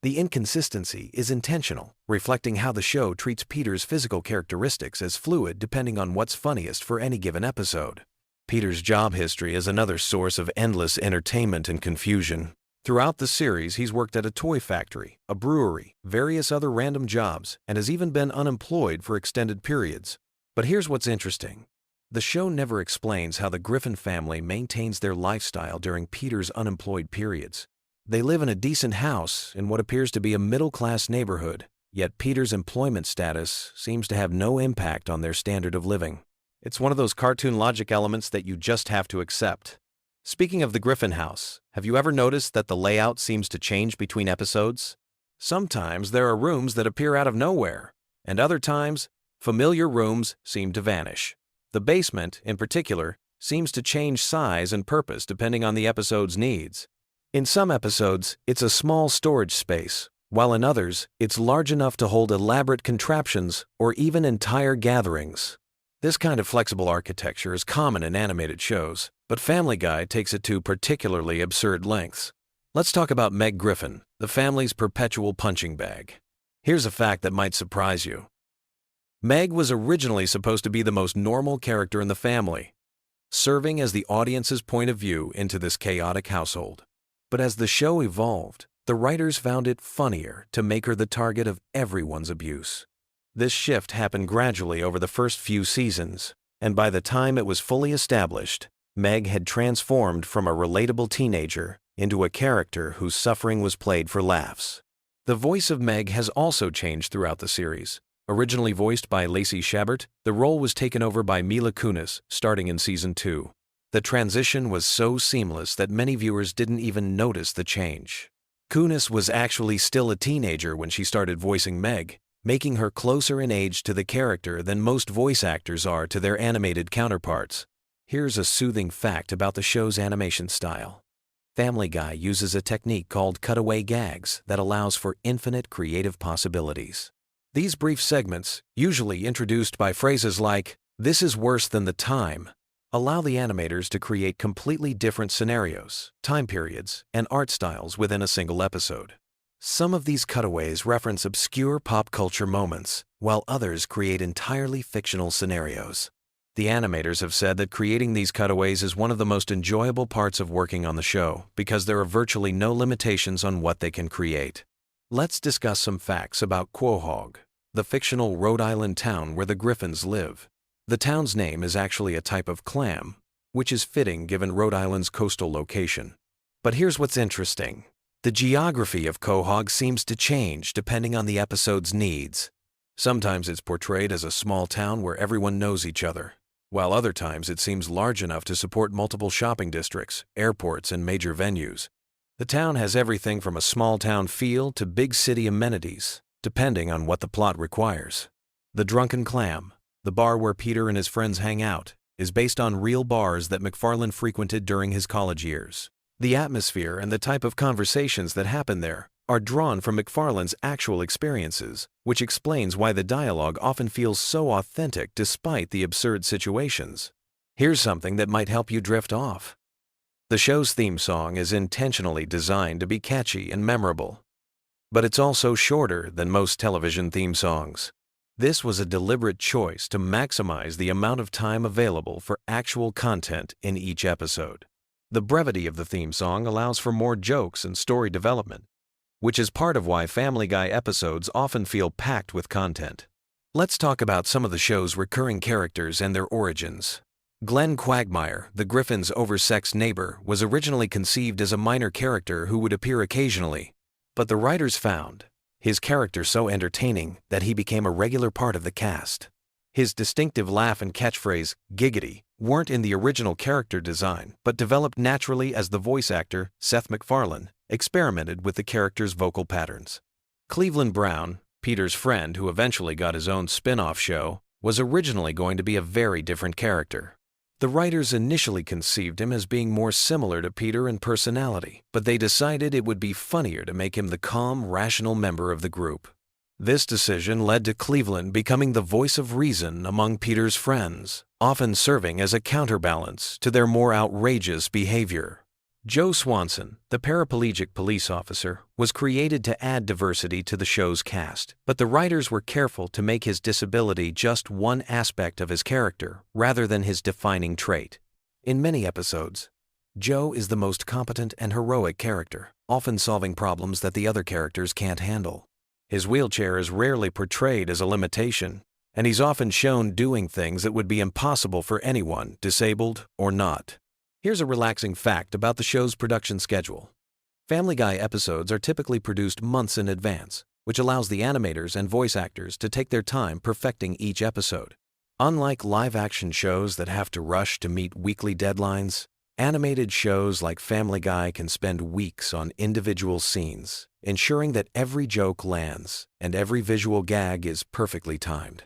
The inconsistency is intentional, reflecting how the show treats Peter's physical characteristics as fluid depending on what's funniest for any given episode. Peter's job history is another source of endless entertainment and confusion. Throughout the series, he's worked at a toy factory, a brewery, various other random jobs, and has even been unemployed for extended periods. But here's what's interesting. The show never explains how the Griffin family maintains their lifestyle during Peter's unemployed periods. They live in a decent house in what appears to be a middle-class neighborhood, yet Peter's employment status seems to have no impact on their standard of living. It's one of those cartoon logic elements that you just have to accept. Speaking of the Griffin house, have you ever noticed that the layout seems to change between episodes? Sometimes there are rooms that appear out of nowhere, and other times, familiar rooms seem to vanish. The basement, in particular, seems to change size and purpose depending on the episode's needs. In some episodes, it's a small storage space, while in others, it's large enough to hold elaborate contraptions or even entire gatherings. This kind of flexible architecture is common in animated shows, but Family Guy takes it to particularly absurd lengths. Let's talk about Meg Griffin, the family's perpetual punching bag. Here's a fact that might surprise you. Meg was originally supposed to be the most normal character in the family, serving as the audience's point of view into this chaotic household. But as the show evolved, the writers found it funnier to make her the target of everyone's abuse. This shift happened gradually over the first few seasons, and by the time it was fully established, Meg had transformed from a relatable teenager into a character whose suffering was played for laughs. The voice of Meg has also changed throughout the series. Originally voiced by Lacey Chabert, the role was taken over by Mila Kunis starting in Season 2. The transition was so seamless that many viewers didn't even notice the change. Kunis was actually still a teenager when she started voicing Meg, making her closer in age to the character than most voice actors are to their animated counterparts. Here's a soothing fact about the show's animation style. Family Guy uses a technique called cutaway gags that allows for infinite creative possibilities. These brief segments, usually introduced by phrases like, "This is worse than the time," allow the animators to create completely different scenarios, time periods, and art styles within a single episode. Some of these cutaways reference obscure pop culture moments, while others create entirely fictional scenarios. The animators have said that creating these cutaways is one of the most enjoyable parts of working on the show because there are virtually no limitations on what they can create. Let's discuss some facts about Quahog, the fictional Rhode Island town where the Griffins live. The town's name is actually a type of clam, which is fitting given Rhode Island's coastal location. But here's what's interesting. The geography of Quahog seems to change depending on the episode's needs. Sometimes it's portrayed as a small town where everyone knows each other, while other times it seems large enough to support multiple shopping districts, airports, and major venues. The town has everything from a small town feel to big city amenities, depending on what the plot requires. The Drunken Clam, the bar where Peter and his friends hang out, is based on real bars that McFarlane frequented during his college years. The atmosphere and the type of conversations that happen there are drawn from McFarlane's actual experiences, which explains why the dialogue often feels so authentic despite the absurd situations. Here's something that might help you drift off. The show's theme song is intentionally designed to be catchy and memorable, but it's also shorter than most television theme songs. This was a deliberate choice to maximize the amount of time available for actual content in each episode. The brevity of the theme song allows for more jokes and story development, which is part of why Family Guy episodes often feel packed with content. Let's talk about some of the show's recurring characters and their origins. Glenn Quagmire, the Griffin's oversexed neighbor, was originally conceived as a minor character who would appear occasionally, but the writers found his character so entertaining that he became a regular part of the cast. His distinctive laugh and catchphrase, "giggity," weren't in the original character design, but developed naturally as the voice actor, Seth MacFarlane, experimented with the character's vocal patterns. Cleveland Brown, Peter's friend who eventually got his own spin-off show, was originally going to be a very different character. The writers initially conceived him as being more similar to Peter in personality, but they decided it would be funnier to make him the calm, rational member of the group. This decision led to Cleveland becoming the voice of reason among Peter's friends, often serving as a counterbalance to their more outrageous behavior. Joe Swanson, the paraplegic police officer, was created to add diversity to the show's cast, but the writers were careful to make his disability just one aspect of his character rather than his defining trait. In many episodes, Joe is the most competent and heroic character, often solving problems that the other characters can't handle. His wheelchair is rarely portrayed as a limitation, and he's often shown doing things that would be impossible for anyone, disabled or not. Here's a relaxing fact about the show's production schedule. Family Guy episodes are typically produced months in advance, which allows the animators and voice actors to take their time perfecting each episode. Unlike live-action shows that have to rush to meet weekly deadlines, animated shows like Family Guy can spend weeks on individual scenes, ensuring that every joke lands and every visual gag is perfectly timed.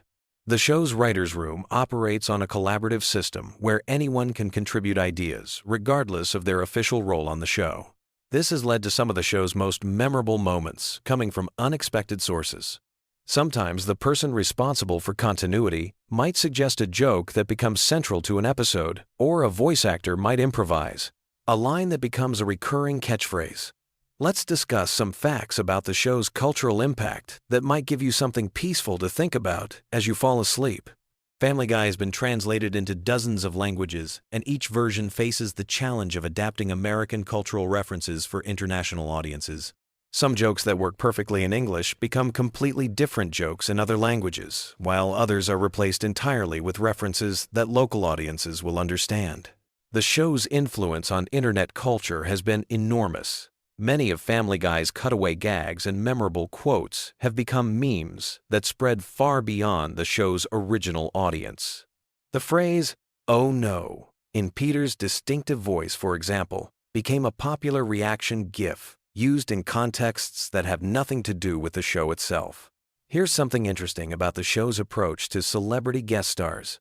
The show's writer's room operates on a collaborative system where anyone can contribute ideas, regardless of their official role on the show. This has led to some of the show's most memorable moments coming from unexpected sources. Sometimes the person responsible for continuity might suggest a joke that becomes central to an episode, or a voice actor might improvise a line that becomes a recurring catchphrase. Let's discuss some facts about the show's cultural impact that might give you something peaceful to think about as you fall asleep. Family Guy has been translated into dozens of languages, and each version faces the challenge of adapting American cultural references for international audiences. Some jokes that work perfectly in English become completely different jokes in other languages, while others are replaced entirely with references that local audiences will understand. The show's influence on internet culture has been enormous. Many of Family Guy's cutaway gags and memorable quotes have become memes that spread far beyond the show's original audience. The phrase, "oh no," in Peter's distinctive voice, for example, became a popular reaction GIF used in contexts that have nothing to do with the show itself. Here's something interesting about the show's approach to celebrity guest stars.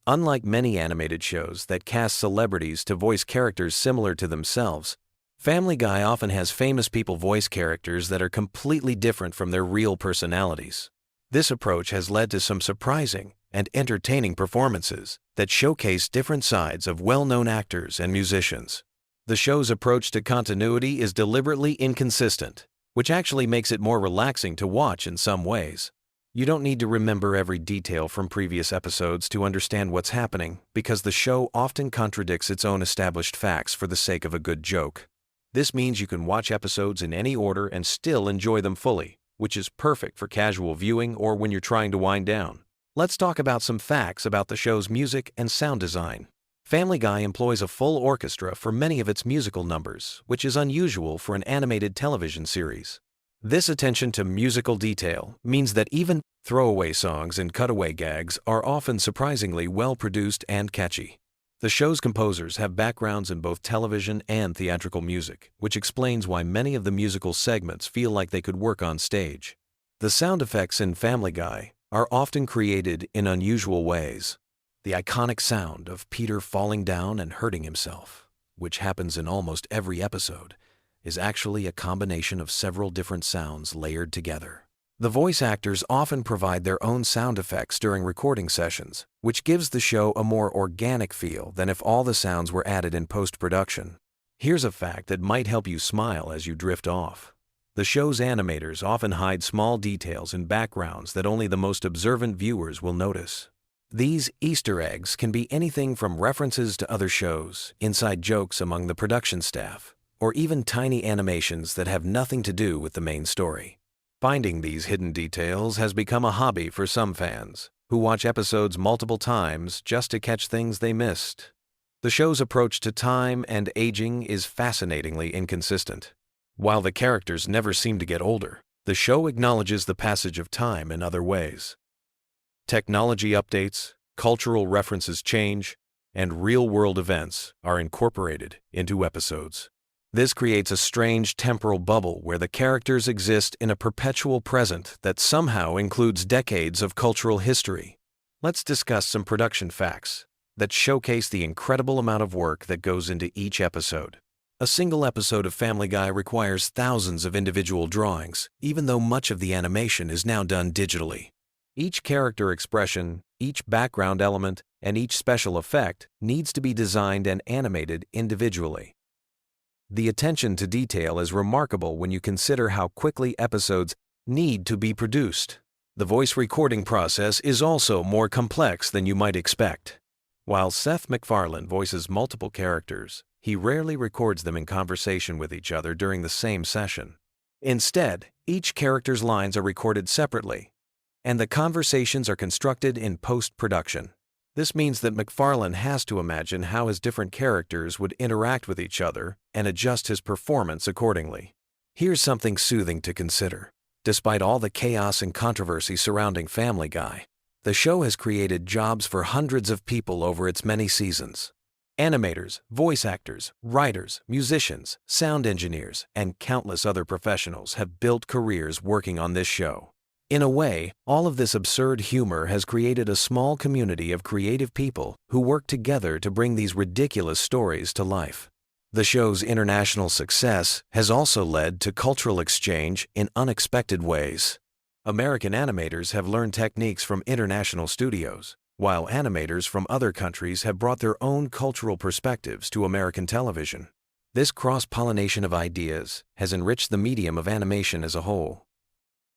Unlike many animated shows that cast celebrities to voice characters similar to themselves, Family Guy often has famous people voice characters that are completely different from their real personalities. This approach has led to some surprising and entertaining performances that showcase different sides of well-known actors and musicians. The show's approach to continuity is deliberately inconsistent, which actually makes it more relaxing to watch in some ways. You don't need to remember every detail from previous episodes to understand what's happening, because the show often contradicts its own established facts for the sake of a good joke. This means you can watch episodes in any order and still enjoy them fully, which is perfect for casual viewing or when you're trying to wind down. Let's talk about some facts about the show's music and sound design. Family Guy employs a full orchestra for many of its musical numbers, which is unusual for an animated television series. This attention to musical detail means that even throwaway songs and cutaway gags are often surprisingly well-produced and catchy. The show's composers have backgrounds in both television and theatrical music, which explains why many of the musical segments feel like they could work on stage. The sound effects in Family Guy are often created in unusual ways. The iconic sound of Peter falling down and hurting himself, which happens in almost every episode, is actually a combination of several different sounds layered together. The voice actors often provide their own sound effects during recording sessions, which gives the show a more organic feel than if all the sounds were added in post-production. Here's a fact that might help you smile as you drift off. The show's animators often hide small details in backgrounds that only the most observant viewers will notice. These Easter eggs can be anything from references to other shows, inside jokes among the production staff, or even tiny animations that have nothing to do with the main story. Finding these hidden details has become a hobby for some fans, who watch episodes multiple times just to catch things they missed. The show's approach to time and aging is fascinatingly inconsistent. While the characters never seem to get older, the show acknowledges the passage of time in other ways. Technology updates, cultural references change, and real-world events are incorporated into episodes. This creates a strange temporal bubble where the characters exist in a perpetual present that somehow includes decades of cultural history. Let's discuss some production facts that showcase the incredible amount of work that goes into each episode. A single episode of Family Guy requires thousands of individual drawings, even though much of the animation is now done digitally. Each character expression, each background element, and each special effect needs to be designed and animated individually. The attention to detail is remarkable when you consider how quickly episodes need to be produced. The voice recording process is also more complex than you might expect. While Seth MacFarlane voices multiple characters, he rarely records them in conversation with each other during the same session. Instead, each character's lines are recorded separately, and the conversations are constructed in post-production. This means that MacFarlane has to imagine how his different characters would interact with each other and adjust his performance accordingly. Here's something soothing to consider. Despite all the chaos and controversy surrounding Family Guy, the show has created jobs for hundreds of people over its many seasons. Animators, voice actors, writers, musicians, sound engineers, and countless other professionals have built careers working on this show. In a way, all of this absurd humor has created a small community of creative people who work together to bring these ridiculous stories to life. The show's international success has also led to cultural exchange in unexpected ways. American animators have learned techniques from international studios, while animators from other countries have brought their own cultural perspectives to American television. This cross-pollination of ideas has enriched the medium of animation as a whole.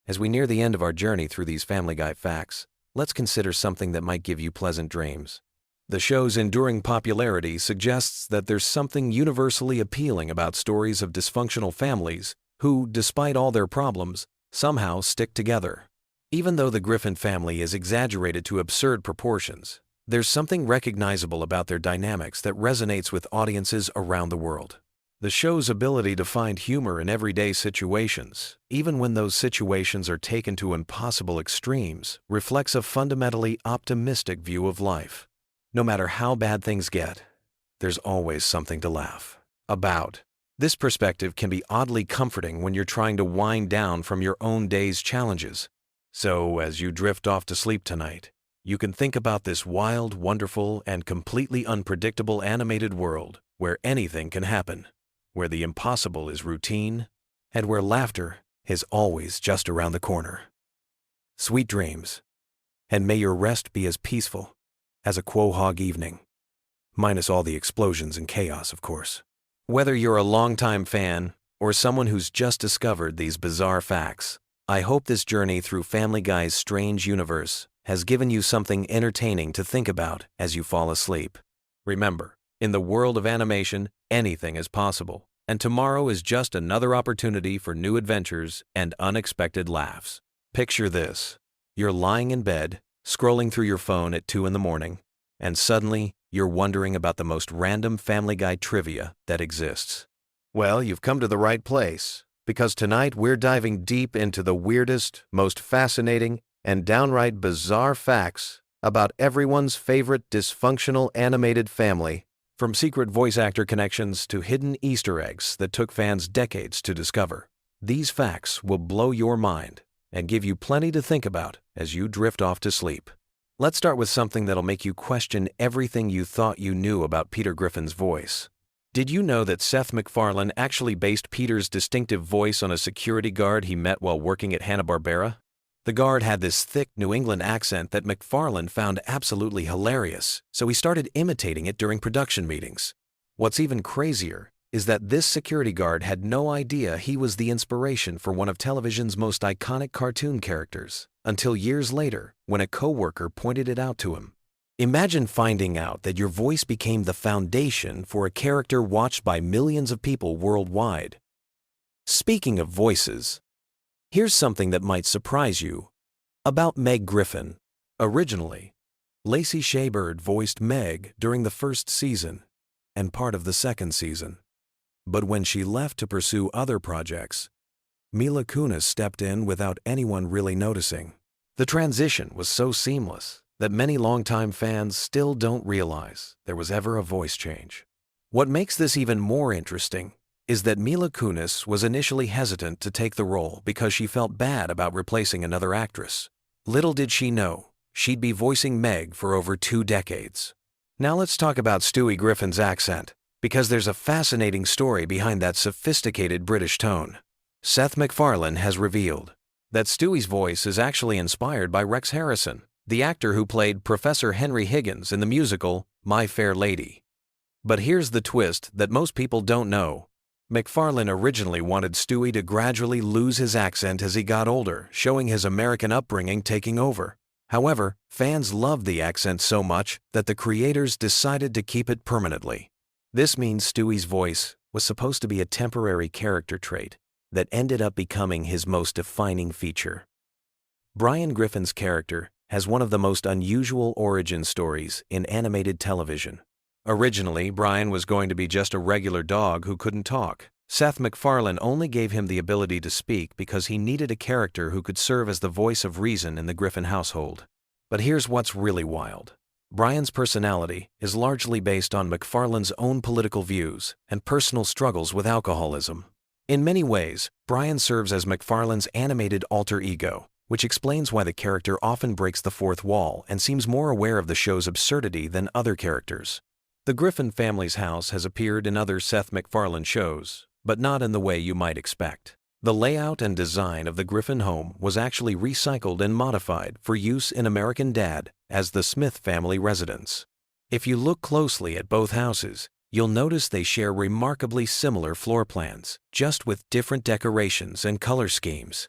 As we near the end of our journey through these Family Guy facts, let's consider something that might give you pleasant dreams. The show's enduring popularity suggests that there's something universally appealing about stories of dysfunctional families who, despite all their problems, somehow stick together. Even though the Griffin family is exaggerated to absurd proportions, there's something recognizable about their dynamics that resonates with audiences around the world. The show's ability to find humor in everyday situations, even when those situations are taken to impossible extremes, reflects a fundamentally optimistic view of life. No matter how bad things get, there's always something to laugh about. This perspective can be oddly comforting when you're trying to wind down from your own day's challenges. So, as you drift off to sleep tonight, you can think about this wild, wonderful, and completely unpredictable animated world where anything can happen, where the impossible is routine, and where laughter is always just around the corner. Sweet dreams, and may your rest be as peaceful as a Quahog evening, minus all the explosions and chaos, of course. Whether you're a longtime fan or someone who's just discovered these bizarre facts, I hope this journey through Family Guy's strange universe has given you something entertaining to think about as you fall asleep. Remember, in the world of animation, anything is possible, and tomorrow is just another opportunity for new adventures and unexpected laughs. Picture this. You're lying in bed, scrolling through your phone at 2 in the morning, and suddenly you're wondering about the most random Family Guy trivia that exists. Well, you've come to the right place, because tonight we're diving deep into the weirdest, most fascinating, and downright bizarre facts about everyone's favorite dysfunctional animated family, from secret voice actor connections to hidden Easter eggs that took fans decades to discover. These facts will blow your mind and give you plenty to think about as you drift off to sleep. Let's start with something that'll make you question everything you thought you knew about Peter Griffin's voice. Did you know that Seth MacFarlane actually based Peter's distinctive voice on a security guard he met while working at Hanna-Barbera? The guard had this thick New England accent that MacFarlane found absolutely hilarious, so he started imitating it during production meetings. What's even crazier is that this security guard had no idea he was the inspiration for one of television's most iconic cartoon characters, until years later when a coworker pointed it out to him. Imagine finding out that your voice became the foundation for a character watched by millions of people worldwide. Speaking of voices, here's something that might surprise you about Meg Griffin. Originally, Lacey Shaybird voiced Meg during the first season and part of the second season. But when she left to pursue other projects, Mila Kunis stepped in without anyone really noticing. The transition was so seamless that many longtime fans still don't realize there was ever a voice change. What makes this even more interesting is that Mila Kunis was initially hesitant to take the role because she felt bad about replacing another actress. Little did she know, she'd be voicing Meg for over 2 decades. Now let's talk about Stewie Griffin's accent, because there's a fascinating story behind that sophisticated British tone. Seth MacFarlane has revealed that Stewie's voice is actually inspired by Rex Harrison, the actor who played Professor Henry Higgins in the musical My Fair Lady. But here's the twist that most people don't know. MacFarlane originally wanted Stewie to gradually lose his accent as he got older, showing his American upbringing taking over. However, fans loved the accent so much that the creators decided to keep it permanently. This means Stewie's voice was supposed to be a temporary character trait that ended up becoming his most defining feature. Brian Griffin's character has one of the most unusual origin stories in animated television. Originally, Brian was going to be just a regular dog who couldn't talk. Seth MacFarlane only gave him the ability to speak because he needed a character who could serve as the voice of reason in the Griffin household. But here's what's really wild. Brian's personality is largely based on MacFarlane's own political views and personal struggles with alcoholism. In many ways, Brian serves as MacFarlane's animated alter ego, which explains why the character often breaks the fourth wall and seems more aware of the show's absurdity than other characters. The Griffin family's house has appeared in other Seth MacFarlane shows, but not in the way you might expect. The layout and design of the Griffin home was actually recycled and modified for use in American Dad as the Smith family residence. If you look closely at both houses, you'll notice they share remarkably similar floor plans, just with different decorations and color schemes.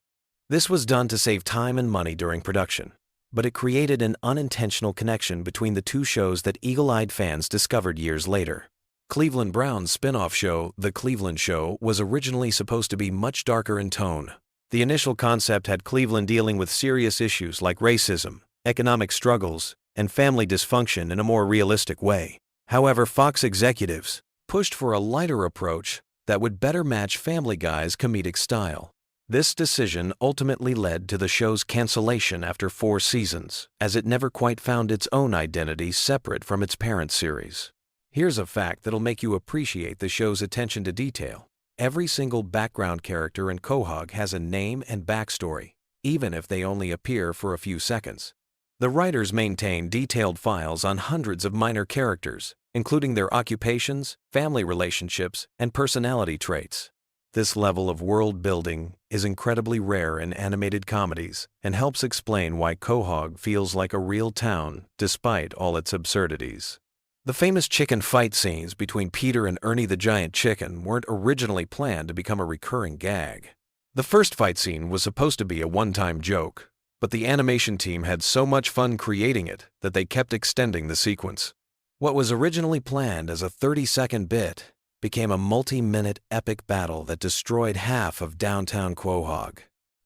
This was done to save time and money during production, but it created an unintentional connection between the two shows that eagle-eyed fans discovered years later. Cleveland Brown's spin-off show, The Cleveland Show, was originally supposed to be much darker in tone. The initial concept had Cleveland dealing with serious issues like racism, economic struggles, and family dysfunction in a more realistic way. However, Fox executives pushed for a lighter approach that would better match Family Guy's comedic style. This decision ultimately led to the show's cancellation after 4 seasons, as it never quite found its own identity separate from its parent series. Here's a fact that'll make you appreciate the show's attention to detail. Every single background character in Quahog has a name and backstory, even if they only appear for a few seconds. The writers maintain detailed files on hundreds of minor characters, including their occupations, family relationships, and personality traits. This level of world building is incredibly rare in animated comedies and helps explain why Quahog feels like a real town despite all its absurdities. The famous chicken fight scenes between Peter and Ernie the Giant Chicken weren't originally planned to become a recurring gag. The first fight scene was supposed to be a one-time joke, but the animation team had so much fun creating it that they kept extending the sequence. What was originally planned as a 30-second bit became a multi-minute epic battle that destroyed half of downtown Quahog.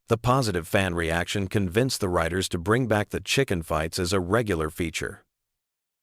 The positive fan reaction convinced the writers to bring back the chicken fights as a regular feature.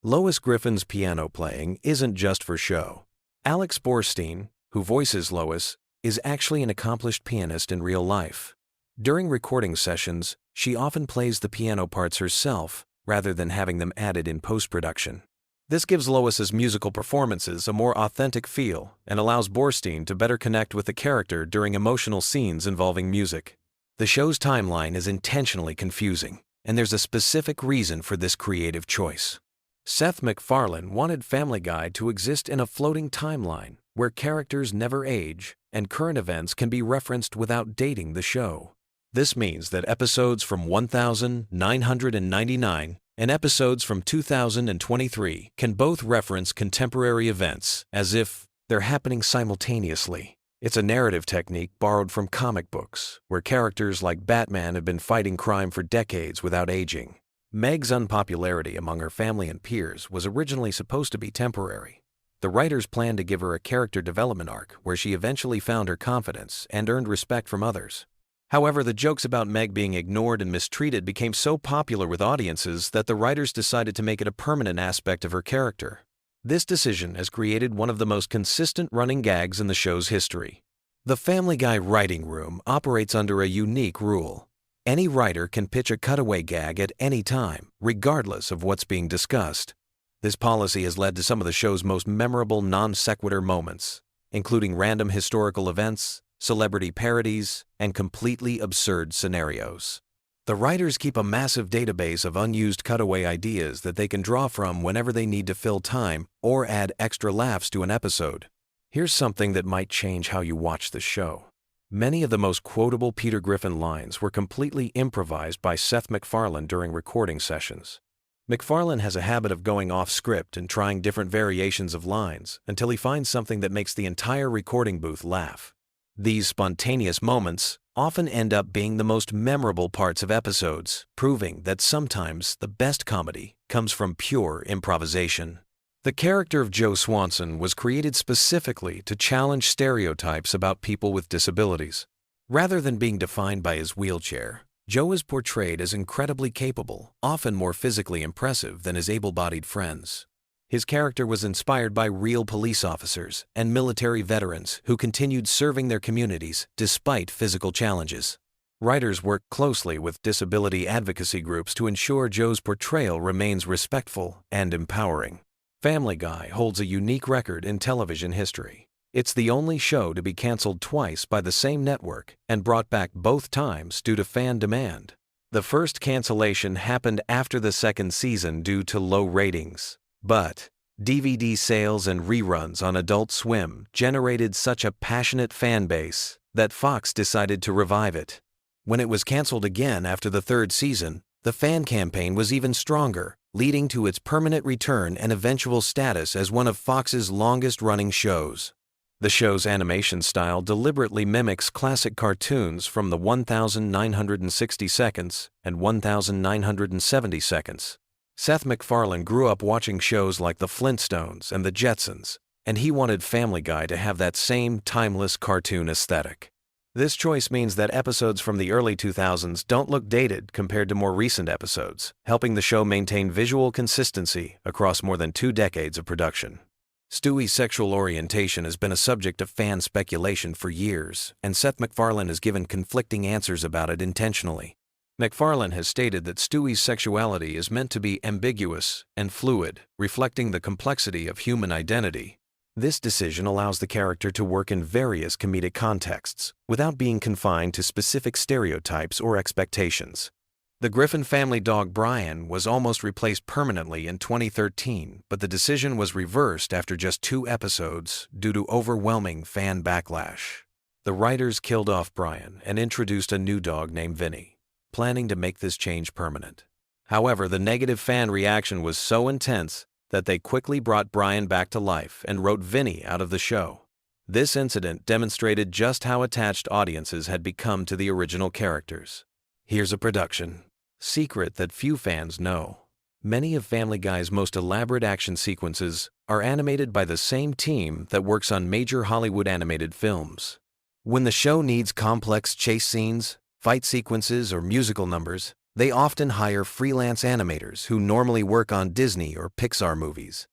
Lois Griffin's piano playing isn't just for show. Alex Borstein, who voices Lois, is actually an accomplished pianist in real life. During recording sessions, she often plays the piano parts herself rather than having them added in post-production. This gives Lois's musical performances a more authentic feel and allows Borstein to better connect with the character during emotional scenes involving music. The show's timeline is intentionally confusing, and there's a specific reason for this creative choice. Seth MacFarlane wanted Family Guy to exist in a floating timeline where characters never age and current events can be referenced without dating the show. This means that episodes from 1999 and episodes from 2023 can both reference contemporary events as if they're happening simultaneously. It's a narrative technique borrowed from comic books, where characters like Batman have been fighting crime for decades without aging. Meg's unpopularity among her family and peers was originally supposed to be temporary. The writers planned to give her a character development arc where she eventually found her confidence and earned respect from others. However, the jokes about Meg being ignored and mistreated became so popular with audiences that the writers decided to make it a permanent aspect of her character. This decision has created one of the most consistent running gags in the show's history. The Family Guy writing room operates under a unique rule. Any writer can pitch a cutaway gag at any time, regardless of what's being discussed. This policy has led to some of the show's most memorable non-sequitur moments, including random historical events, celebrity parodies, and completely absurd scenarios. The writers keep a massive database of unused cutaway ideas that they can draw from whenever they need to fill time or add extra laughs to an episode. Here's something that might change how you watch the show. Many of the most quotable Peter Griffin lines were completely improvised by Seth MacFarlane during recording sessions. MacFarlane has a habit of going off script and trying different variations of lines until he finds something that makes the entire recording booth laugh. These spontaneous moments often end up being the most memorable parts of episodes, proving that sometimes the best comedy comes from pure improvisation. The character of Joe Swanson was created specifically to challenge stereotypes about people with disabilities. Rather than being defined by his wheelchair, Joe is portrayed as incredibly capable, often more physically impressive than his able-bodied friends. His character was inspired by real police officers and military veterans who continued serving their communities despite physical challenges. Writers worked closely with disability advocacy groups to ensure Joe's portrayal remains respectful and empowering. Family Guy holds a unique record in television history. It's the only show to be canceled twice by the same network and brought back both times due to fan demand. The first cancellation happened after the second season due to low ratings, but DVD sales and reruns on Adult Swim generated such a passionate fan base that Fox decided to revive it. When it was canceled again after the third season, the fan campaign was even stronger, leading to its permanent return and eventual status as one of Fox's longest-running shows. The show's animation style deliberately mimics classic cartoons from the 1960 seconds and 1970 seconds. Seth MacFarlane grew up watching shows like The Flintstones and The Jetsons, and he wanted Family Guy to have that same timeless cartoon aesthetic. This choice means that episodes from the early 2000s don't look dated compared to more recent episodes, helping the show maintain visual consistency across more than 2 decades of production. Stewie's sexual orientation has been a subject of fan speculation for years, and Seth MacFarlane has given conflicting answers about it intentionally. MacFarlane has stated that Stewie's sexuality is meant to be ambiguous and fluid, reflecting the complexity of human identity. This decision allows the character to work in various comedic contexts, without being confined to specific stereotypes or expectations. The Griffin family dog Brian was almost replaced permanently in 2013, but the decision was reversed after just 2 episodes due to overwhelming fan backlash. The writers killed off Brian and introduced a new dog named Vinny, planning to make this change permanent. However, the negative fan reaction was so intense that they quickly brought Brian back to life and wrote Vinny out of the show. This incident demonstrated just how attached audiences had become to the original characters. Here's a production secret that few fans know. Many of Family Guy's most elaborate action sequences are animated by the same team that works on major Hollywood animated films. When the show needs complex chase scenes, fight sequences, or musical numbers, they often hire freelance animators who normally work on Disney or Pixar movies.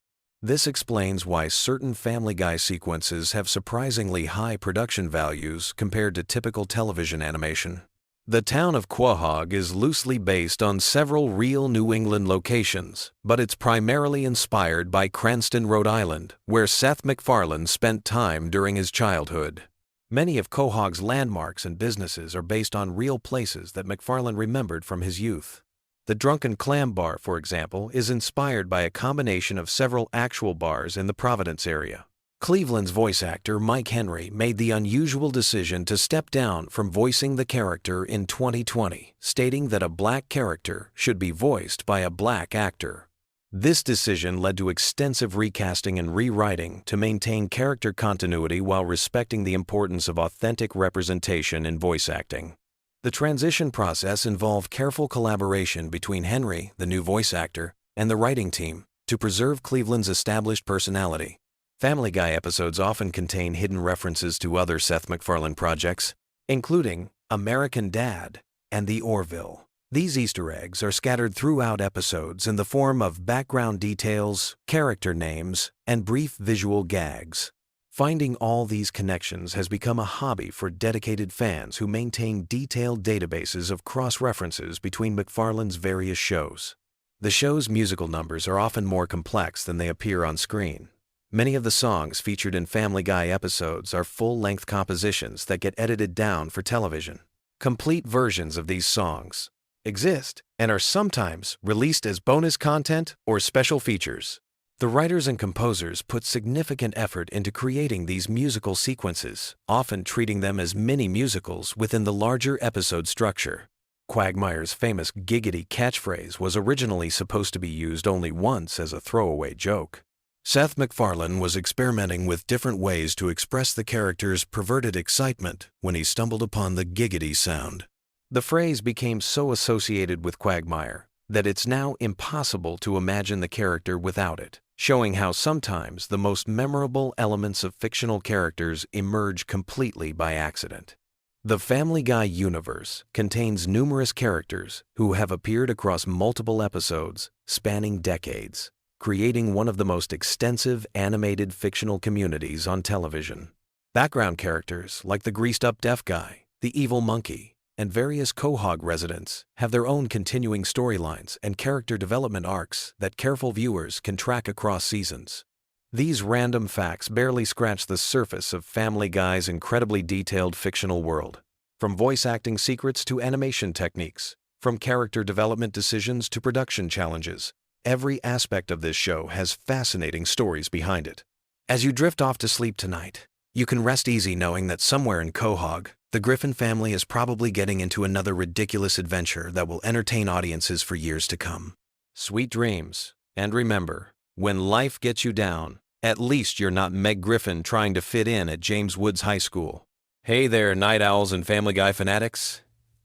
This explains why certain Family Guy sequences have surprisingly high production values compared to typical television animation. The town of Quahog is loosely based on several real New England locations, but it's primarily inspired by Cranston, Rhode Island, where Seth MacFarlane spent time during his childhood. Many of Quahog's landmarks and businesses are based on real places that MacFarlane remembered from his youth. The Drunken Clam Bar, for example, is inspired by a combination of several actual bars in the Providence area. Cleveland's voice actor Mike Henry made the unusual decision to step down from voicing the character in 2020, stating that a black character should be voiced by a black actor. This decision led to extensive recasting and rewriting to maintain character continuity while respecting the importance of authentic representation in voice acting. The transition process involved careful collaboration between Henry, the new voice actor, and the writing team to preserve Cleveland's established personality. Family Guy episodes often contain hidden references to other Seth MacFarlane projects, including American Dad and The Orville. These Easter eggs are scattered throughout episodes in the form of background details, character names, and brief visual gags. Finding all these connections has become a hobby for dedicated fans who maintain detailed databases of cross-references between MacFarlane's various shows. The show's musical numbers are often more complex than they appear on screen. Many of the songs featured in Family Guy episodes are full-length compositions that get edited down for television. Complete versions of these songs exist and are sometimes released as bonus content or special features. The writers and composers put significant effort into creating these musical sequences, often treating them as mini-musicals within the larger episode structure. Quagmire's famous giggity catchphrase was originally supposed to be used only once as a throwaway joke. Seth MacFarlane was experimenting with different ways to express the character's perverted excitement when he stumbled upon the giggity sound. The phrase became so associated with Quagmire that it's now impossible to imagine the character without it, showing how sometimes the most memorable elements of fictional characters emerge completely by accident. The Family Guy universe contains numerous characters who have appeared across multiple episodes spanning decades, creating one of the most extensive animated fictional communities on television. Background characters like the greased-up deaf guy, the evil monkey, and various Quahog residents have their own continuing storylines and character development arcs that careful viewers can track across seasons. These random facts barely scratch the surface of Family Guy's incredibly detailed fictional world. From voice acting secrets to animation techniques, from character development decisions to production challenges, every aspect of this show has fascinating stories behind it. As you drift off to sleep tonight, you can rest easy knowing that somewhere in Quahog, the Griffin family is probably getting into another ridiculous adventure that will entertain audiences for years to come. Sweet dreams, and remember, when life gets you down, at least you're not Meg Griffin trying to fit in at James Woods High School. Hey there, night owls and Family Guy fanatics.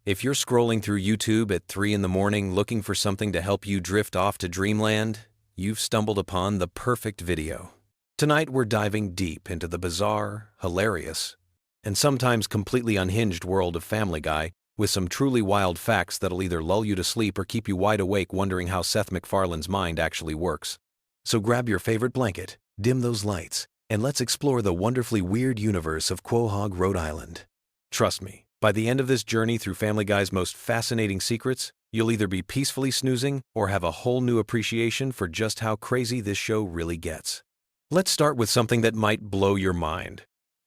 If you're scrolling through YouTube at 3 in the morning looking for something to help you drift off to dreamland, you've stumbled upon the perfect video. Tonight we're diving deep into the bizarre, hilarious, and sometimes completely unhinged world of Family Guy with some truly wild facts that'll either lull you to sleep or keep you wide awake wondering how Seth MacFarlane's mind actually works. So grab your favorite blanket, dim those lights, and let's explore the wonderfully weird universe of Quahog, Rhode Island. Trust me, by the end of this journey through Family Guy's most fascinating secrets, you'll either be peacefully snoozing or have a whole new appreciation for just how crazy this show really gets. Let's start with something that might blow your mind.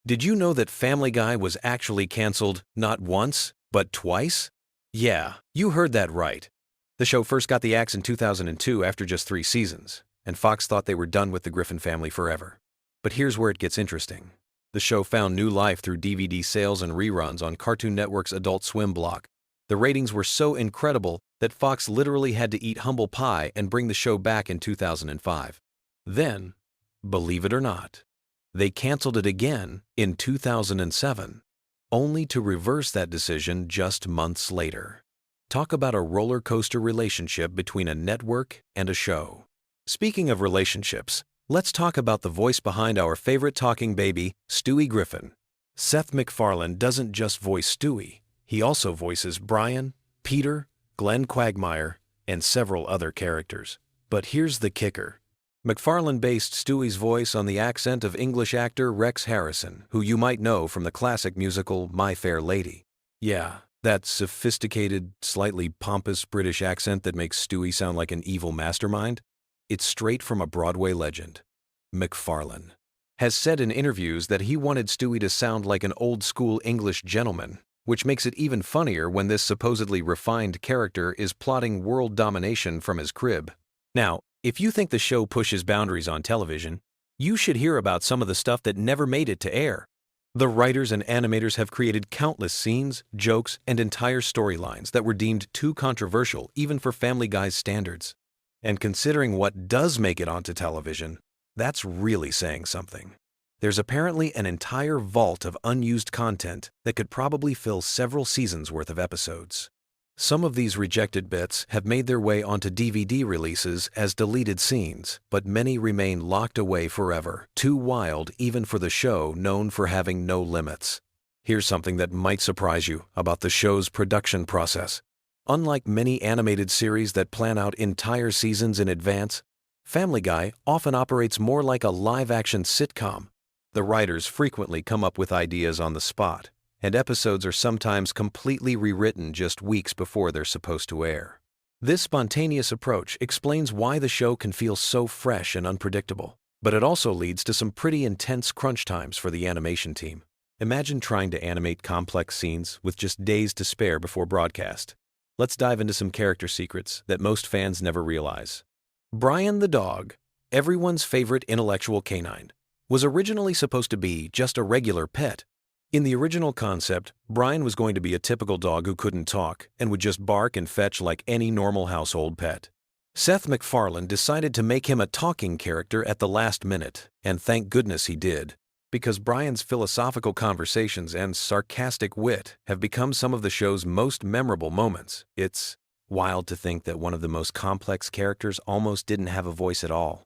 Did you know that Family Guy was actually canceled not once, but twice? Yeah, you heard that right. The show first got the axe in 2002 after just 3 seasons, and Fox thought they were done with the Griffin family forever. But here's where it gets interesting. The show found new life through DVD sales and reruns on Cartoon Network's Adult Swim block. The ratings were so incredible that Fox literally had to eat humble pie and bring the show back in 2005. Then, believe it or not, They canceled it again in 2007, only to reverse that decision just months later. Talk about a roller coaster relationship between a network and a show. Speaking of relationships, let's talk about the voice behind our favorite talking baby, Stewie Griffin. Seth MacFarlane doesn't just voice Stewie, he also voices Brian, Peter, Glenn Quagmire, and several other characters. But here's the kicker. MacFarlane based Stewie's voice on the accent of English actor Rex Harrison, who you might know from the classic musical My Fair Lady. Yeah, that sophisticated, slightly pompous British accent that makes Stewie sound like an evil mastermind. It's straight from a Broadway legend. MacFarlane has said in interviews that he wanted Stewie to sound like an old-school English gentleman, which makes it even funnier when this supposedly refined character is plotting world domination from his crib. Now, if you think the show pushes boundaries on television, you should hear about some of the stuff that never made it to air. The writers and animators have created countless scenes, jokes, and entire storylines that were deemed too controversial even for Family Guy's standards. And considering what does make it onto television, that's really saying something. There's apparently an entire vault of unused content that could probably fill several seasons' worth of episodes. Some of these rejected bits have made their way onto DVD releases as deleted scenes, but many remain locked away forever, too wild even for the show known for having no limits. Here's something that might surprise you about the show's production process. Unlike many animated series that plan out entire seasons in advance, Family Guy often operates more like a live-action sitcom. The writers frequently come up with ideas on the spot, and episodes are sometimes completely rewritten just weeks before they're supposed to air. This spontaneous approach explains why the show can feel so fresh and unpredictable, but it also leads to some pretty intense crunch times for the animation team. Imagine trying to animate complex scenes with just days to spare before broadcast. Let's dive into some character secrets that most fans never realize. Brian the dog, everyone's favorite intellectual canine, was originally supposed to be just a regular pet. In the original concept, Brian was going to be a typical dog who couldn't talk and would just bark and fetch like any normal household pet. Seth MacFarlane decided to make him a talking character at the last minute, and thank goodness he did, because Brian's philosophical conversations and sarcastic wit have become some of the show's most memorable moments. It's wild to think that one of the most complex characters almost didn't have a voice at all.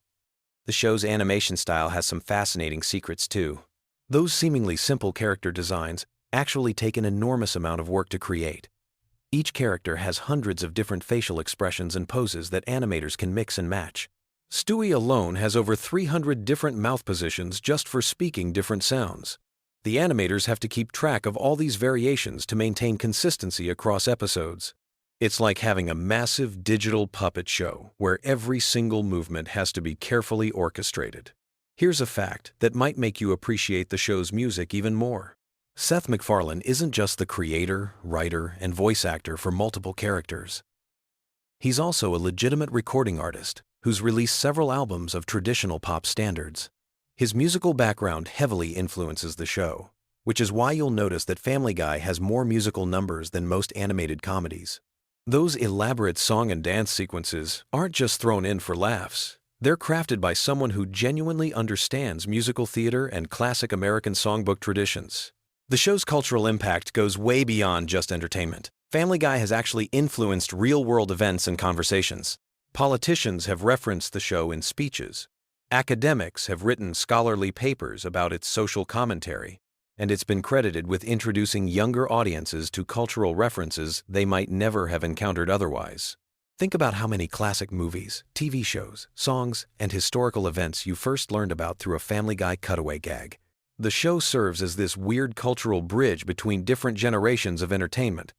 The show's animation style has some fascinating secrets too. Those seemingly simple character designs actually take an enormous amount of work to create. Each character has hundreds of different facial expressions and poses that animators can mix and match. Stewie alone has over 300 different mouth positions just for speaking different sounds. The animators have to keep track of all these variations to maintain consistency across episodes. It's like having a massive digital puppet show where every single movement has to be carefully orchestrated. Here's a fact that might make you appreciate the show's music even more. Seth MacFarlane isn't just the creator, writer, and voice actor for multiple characters. He's also a legitimate recording artist who's released several albums of traditional pop standards. His musical background heavily influences the show, which is why you'll notice that Family Guy has more musical numbers than most animated comedies. Those elaborate song and dance sequences aren't just thrown in for laughs. They're crafted by someone who genuinely understands musical theater and classic American songbook traditions. The show's cultural impact goes way beyond just entertainment. Family Guy has actually influenced real-world events and conversations. Politicians have referenced the show in speeches. Academics have written scholarly papers about its social commentary, and it's been credited with introducing younger audiences to cultural references they might never have encountered otherwise. Think about how many classic movies, TV shows, songs, and historical events you first learned about through a Family Guy cutaway gag. The show serves as this weird cultural bridge between different generations of entertainment.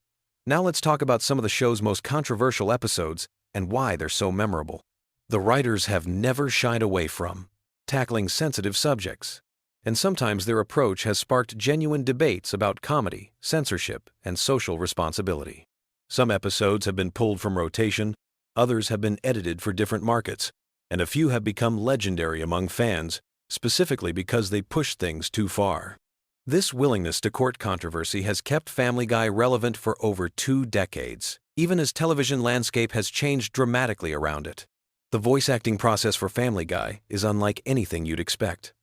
Now let's talk about some of the show's most controversial episodes and why they're so memorable. The writers have never shied away from tackling sensitive subjects, and sometimes their approach has sparked genuine debates about comedy, censorship, and social responsibility. Some episodes have been pulled from rotation, others have been edited for different markets, and a few have become legendary among fans, specifically because they push things too far. This willingness to court controversy has kept Family Guy relevant for over 2 decades, even as television landscape has changed dramatically around it. The voice acting process for Family Guy is unlike anything you'd expect.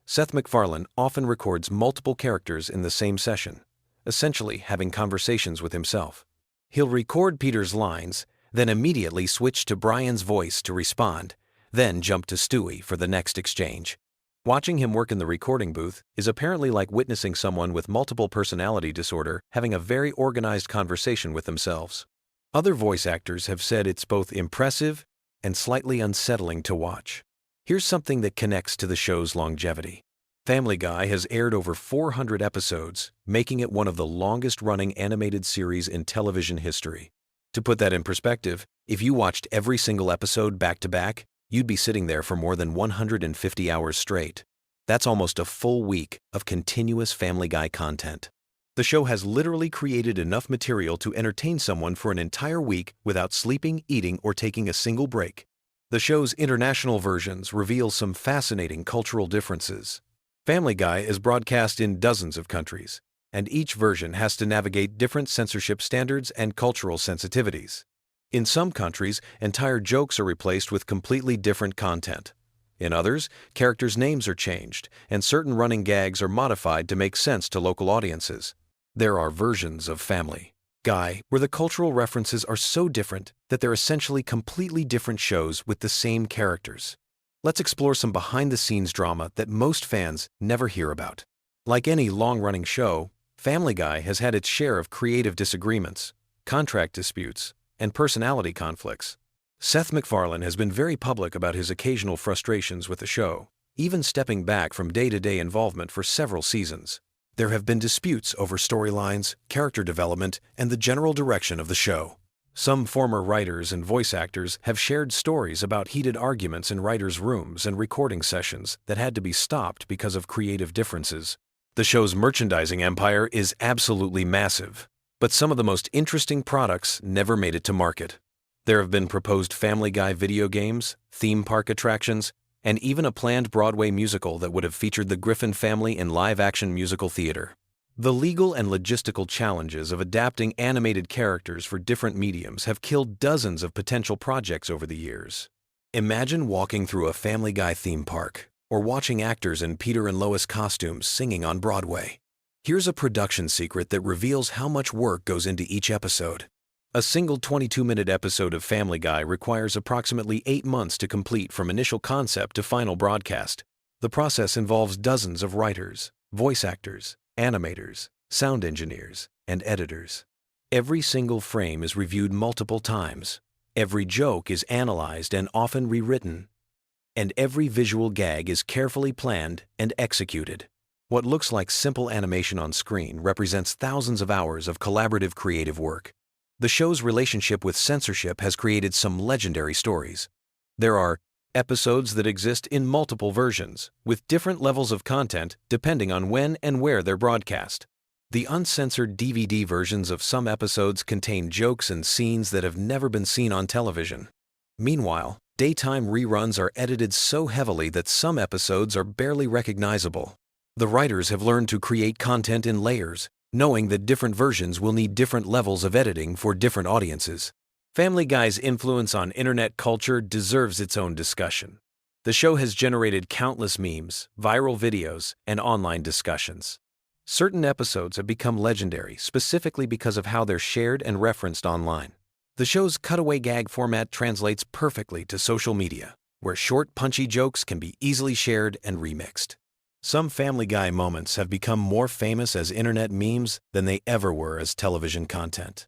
Seth MacFarlane often records multiple characters in the same session, essentially having conversations with himself. He'll record Peter's lines, then immediately switch to Brian's voice to respond, then jump to Stewie for the next exchange. Watching him work in the recording booth is apparently like witnessing someone with multiple personality disorder having a very organized conversation with themselves. Other voice actors have said it's both impressive and slightly unsettling to watch. Here's something that connects to the show's longevity. Family Guy has aired over 400 episodes, making it one of the longest-running animated series in television history. To put that in perspective, if you watched every single episode back-to-back, you'd be sitting there for more than 150 hours straight. That's almost a full week of continuous Family Guy content. The show has literally created enough material to entertain someone for an entire week without sleeping, eating, or taking a single break. The show's international versions reveal some fascinating cultural differences. Family Guy is broadcast in dozens of countries, and each version has to navigate different censorship standards and cultural sensitivities. In some countries, entire jokes are replaced with completely different content. In others, characters' names are changed, and certain running gags are modified to make sense to local audiences. There are versions of Family Guy where the cultural references are so different that they're essentially completely different shows with the same characters. Let's explore some behind-the-scenes drama that most fans never hear about. Like any long-running show, Family Guy has had its share of creative disagreements, contract disputes, and personality conflicts. Seth MacFarlane has been very public about his occasional frustrations with the show, even stepping back from day-to-day involvement for several seasons. There have been disputes over storylines, character development, and the general direction of the show. Some former writers and voice actors have shared stories about heated arguments in writers' rooms and recording sessions that had to be stopped because of creative differences. The show's merchandising empire is absolutely massive, but some of the most interesting products never made it to market. There have been proposed Family Guy video games, theme park attractions, and even a planned Broadway musical that would have featured the Griffin family in live-action musical theater. The legal and logistical challenges of adapting animated characters for different mediums have killed dozens of potential projects over the years. Imagine walking through a Family Guy theme park, or watching actors in Peter and Lois costumes singing on Broadway. Here's a production secret that reveals how much work goes into each episode. A single 22-minute episode of Family Guy requires approximately 8 months to complete from initial concept to final broadcast. The process involves dozens of writers, voice actors, animators, sound engineers, and editors. Every single frame is reviewed multiple times. Every joke is analyzed and often rewritten. And every visual gag is carefully planned and executed. What looks like simple animation on screen represents thousands of hours of collaborative creative work. The show's relationship with censorship has created some legendary stories. There are episodes that exist in multiple versions, with different levels of content depending on when and where they're broadcast. The uncensored DVD versions of some episodes contain jokes and scenes that have never been seen on television. Meanwhile, daytime reruns are edited so heavily that some episodes are barely recognizable. The writers have learned to create content in layers, knowing that different versions will need different levels of editing for different audiences. Family Guy's influence on internet culture deserves its own discussion. The show has generated countless memes, viral videos, and online discussions. Certain episodes have become legendary specifically because of how they're shared and referenced online. The show's cutaway gag format translates perfectly to social media, where short, punchy jokes can be easily shared and remixed. Some Family Guy moments have become more famous as internet memes than they ever were as television content.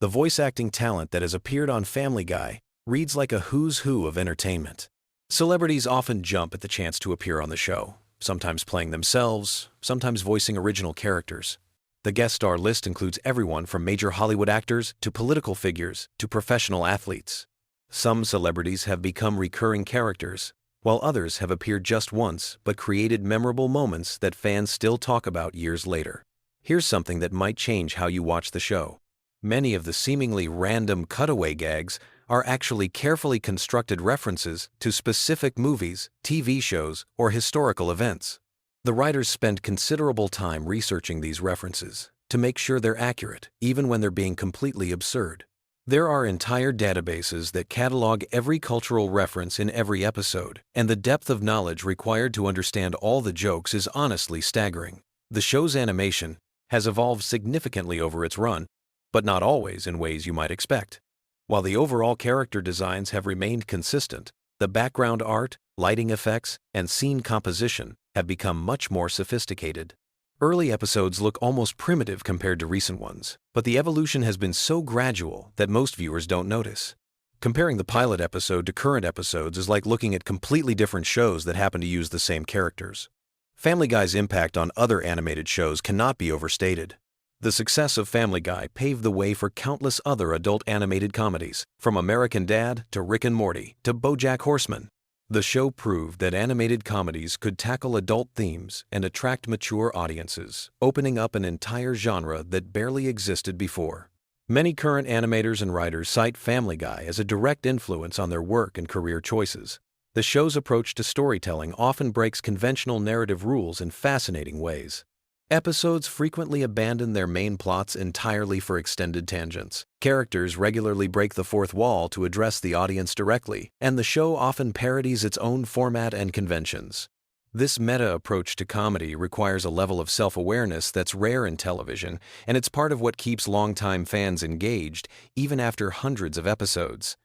The voice acting talent that has appeared on Family Guy reads like a who's who of entertainment. Celebrities often jump at the chance to appear on the show, sometimes playing themselves, sometimes voicing original characters. The guest star list includes everyone from major Hollywood actors to political figures to professional athletes. Some celebrities have become recurring characters, while others have appeared just once but created memorable moments that fans still talk about years later. Here's something that might change how you watch the show. Many of the seemingly random cutaway gags are actually carefully constructed references to specific movies, TV shows, or historical events. The writers spend considerable time researching these references to make sure they're accurate, even when they're being completely absurd. There are entire databases that catalog every cultural reference in every episode, and the depth of knowledge required to understand all the jokes is honestly staggering. The show's animation has evolved significantly over its run, but not always in ways you might expect. While the overall character designs have remained consistent, the background art, lighting effects, and scene composition have become much more sophisticated. Early episodes look almost primitive compared to recent ones, but the evolution has been so gradual that most viewers don't notice. Comparing the pilot episode to current episodes is like looking at completely different shows that happen to use the same characters. Family Guy's impact on other animated shows cannot be overstated. The success of Family Guy paved the way for countless other adult animated comedies, from American Dad to Rick and Morty to BoJack Horseman. The show proved that animated comedies could tackle adult themes and attract mature audiences, opening up an entire genre that barely existed before. Many current animators and writers cite Family Guy as a direct influence on their work and career choices. The show's approach to storytelling often breaks conventional narrative rules in fascinating ways. Episodes frequently abandon their main plots entirely for extended tangents. Characters regularly break the fourth wall to address the audience directly, and the show often parodies its own format and conventions. This meta approach to comedy requires a level of self-awareness that's rare in television, and it's part of what keeps longtime fans engaged, even after hundreds of episodes.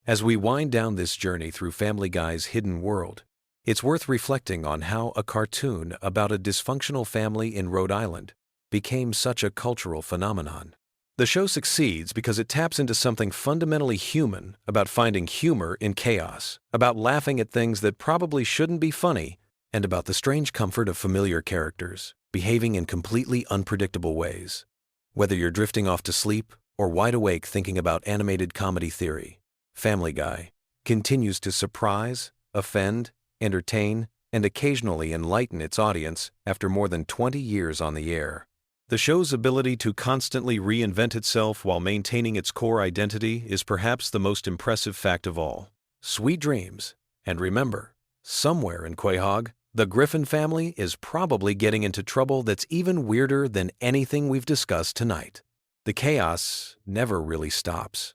As we wind down this journey through Family Guy's hidden world, it's worth reflecting on how a cartoon about a dysfunctional family in Rhode Island became such a cultural phenomenon. The show succeeds because it taps into something fundamentally human about finding humor in chaos, about laughing at things that probably shouldn't be funny, and about the strange comfort of familiar characters behaving in completely unpredictable ways. Whether you're drifting off to sleep or wide awake thinking about animated comedy theory, Family Guy continues to surprise, offend, entertain, and occasionally enlighten its audience after more than 20 years on the air. The show's ability to constantly reinvent itself while maintaining its core identity is perhaps the most impressive fact of all. Sweet dreams, and remember, somewhere in Quahog, the Griffin family is probably getting into trouble that's even weirder than anything we've discussed tonight. The chaos never really stops.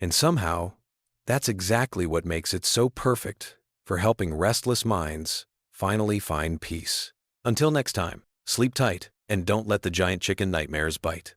And somehow, that's exactly what makes it so perfect for helping restless minds finally find peace. Until next time, sleep tight and don't let the giant chicken nightmares bite.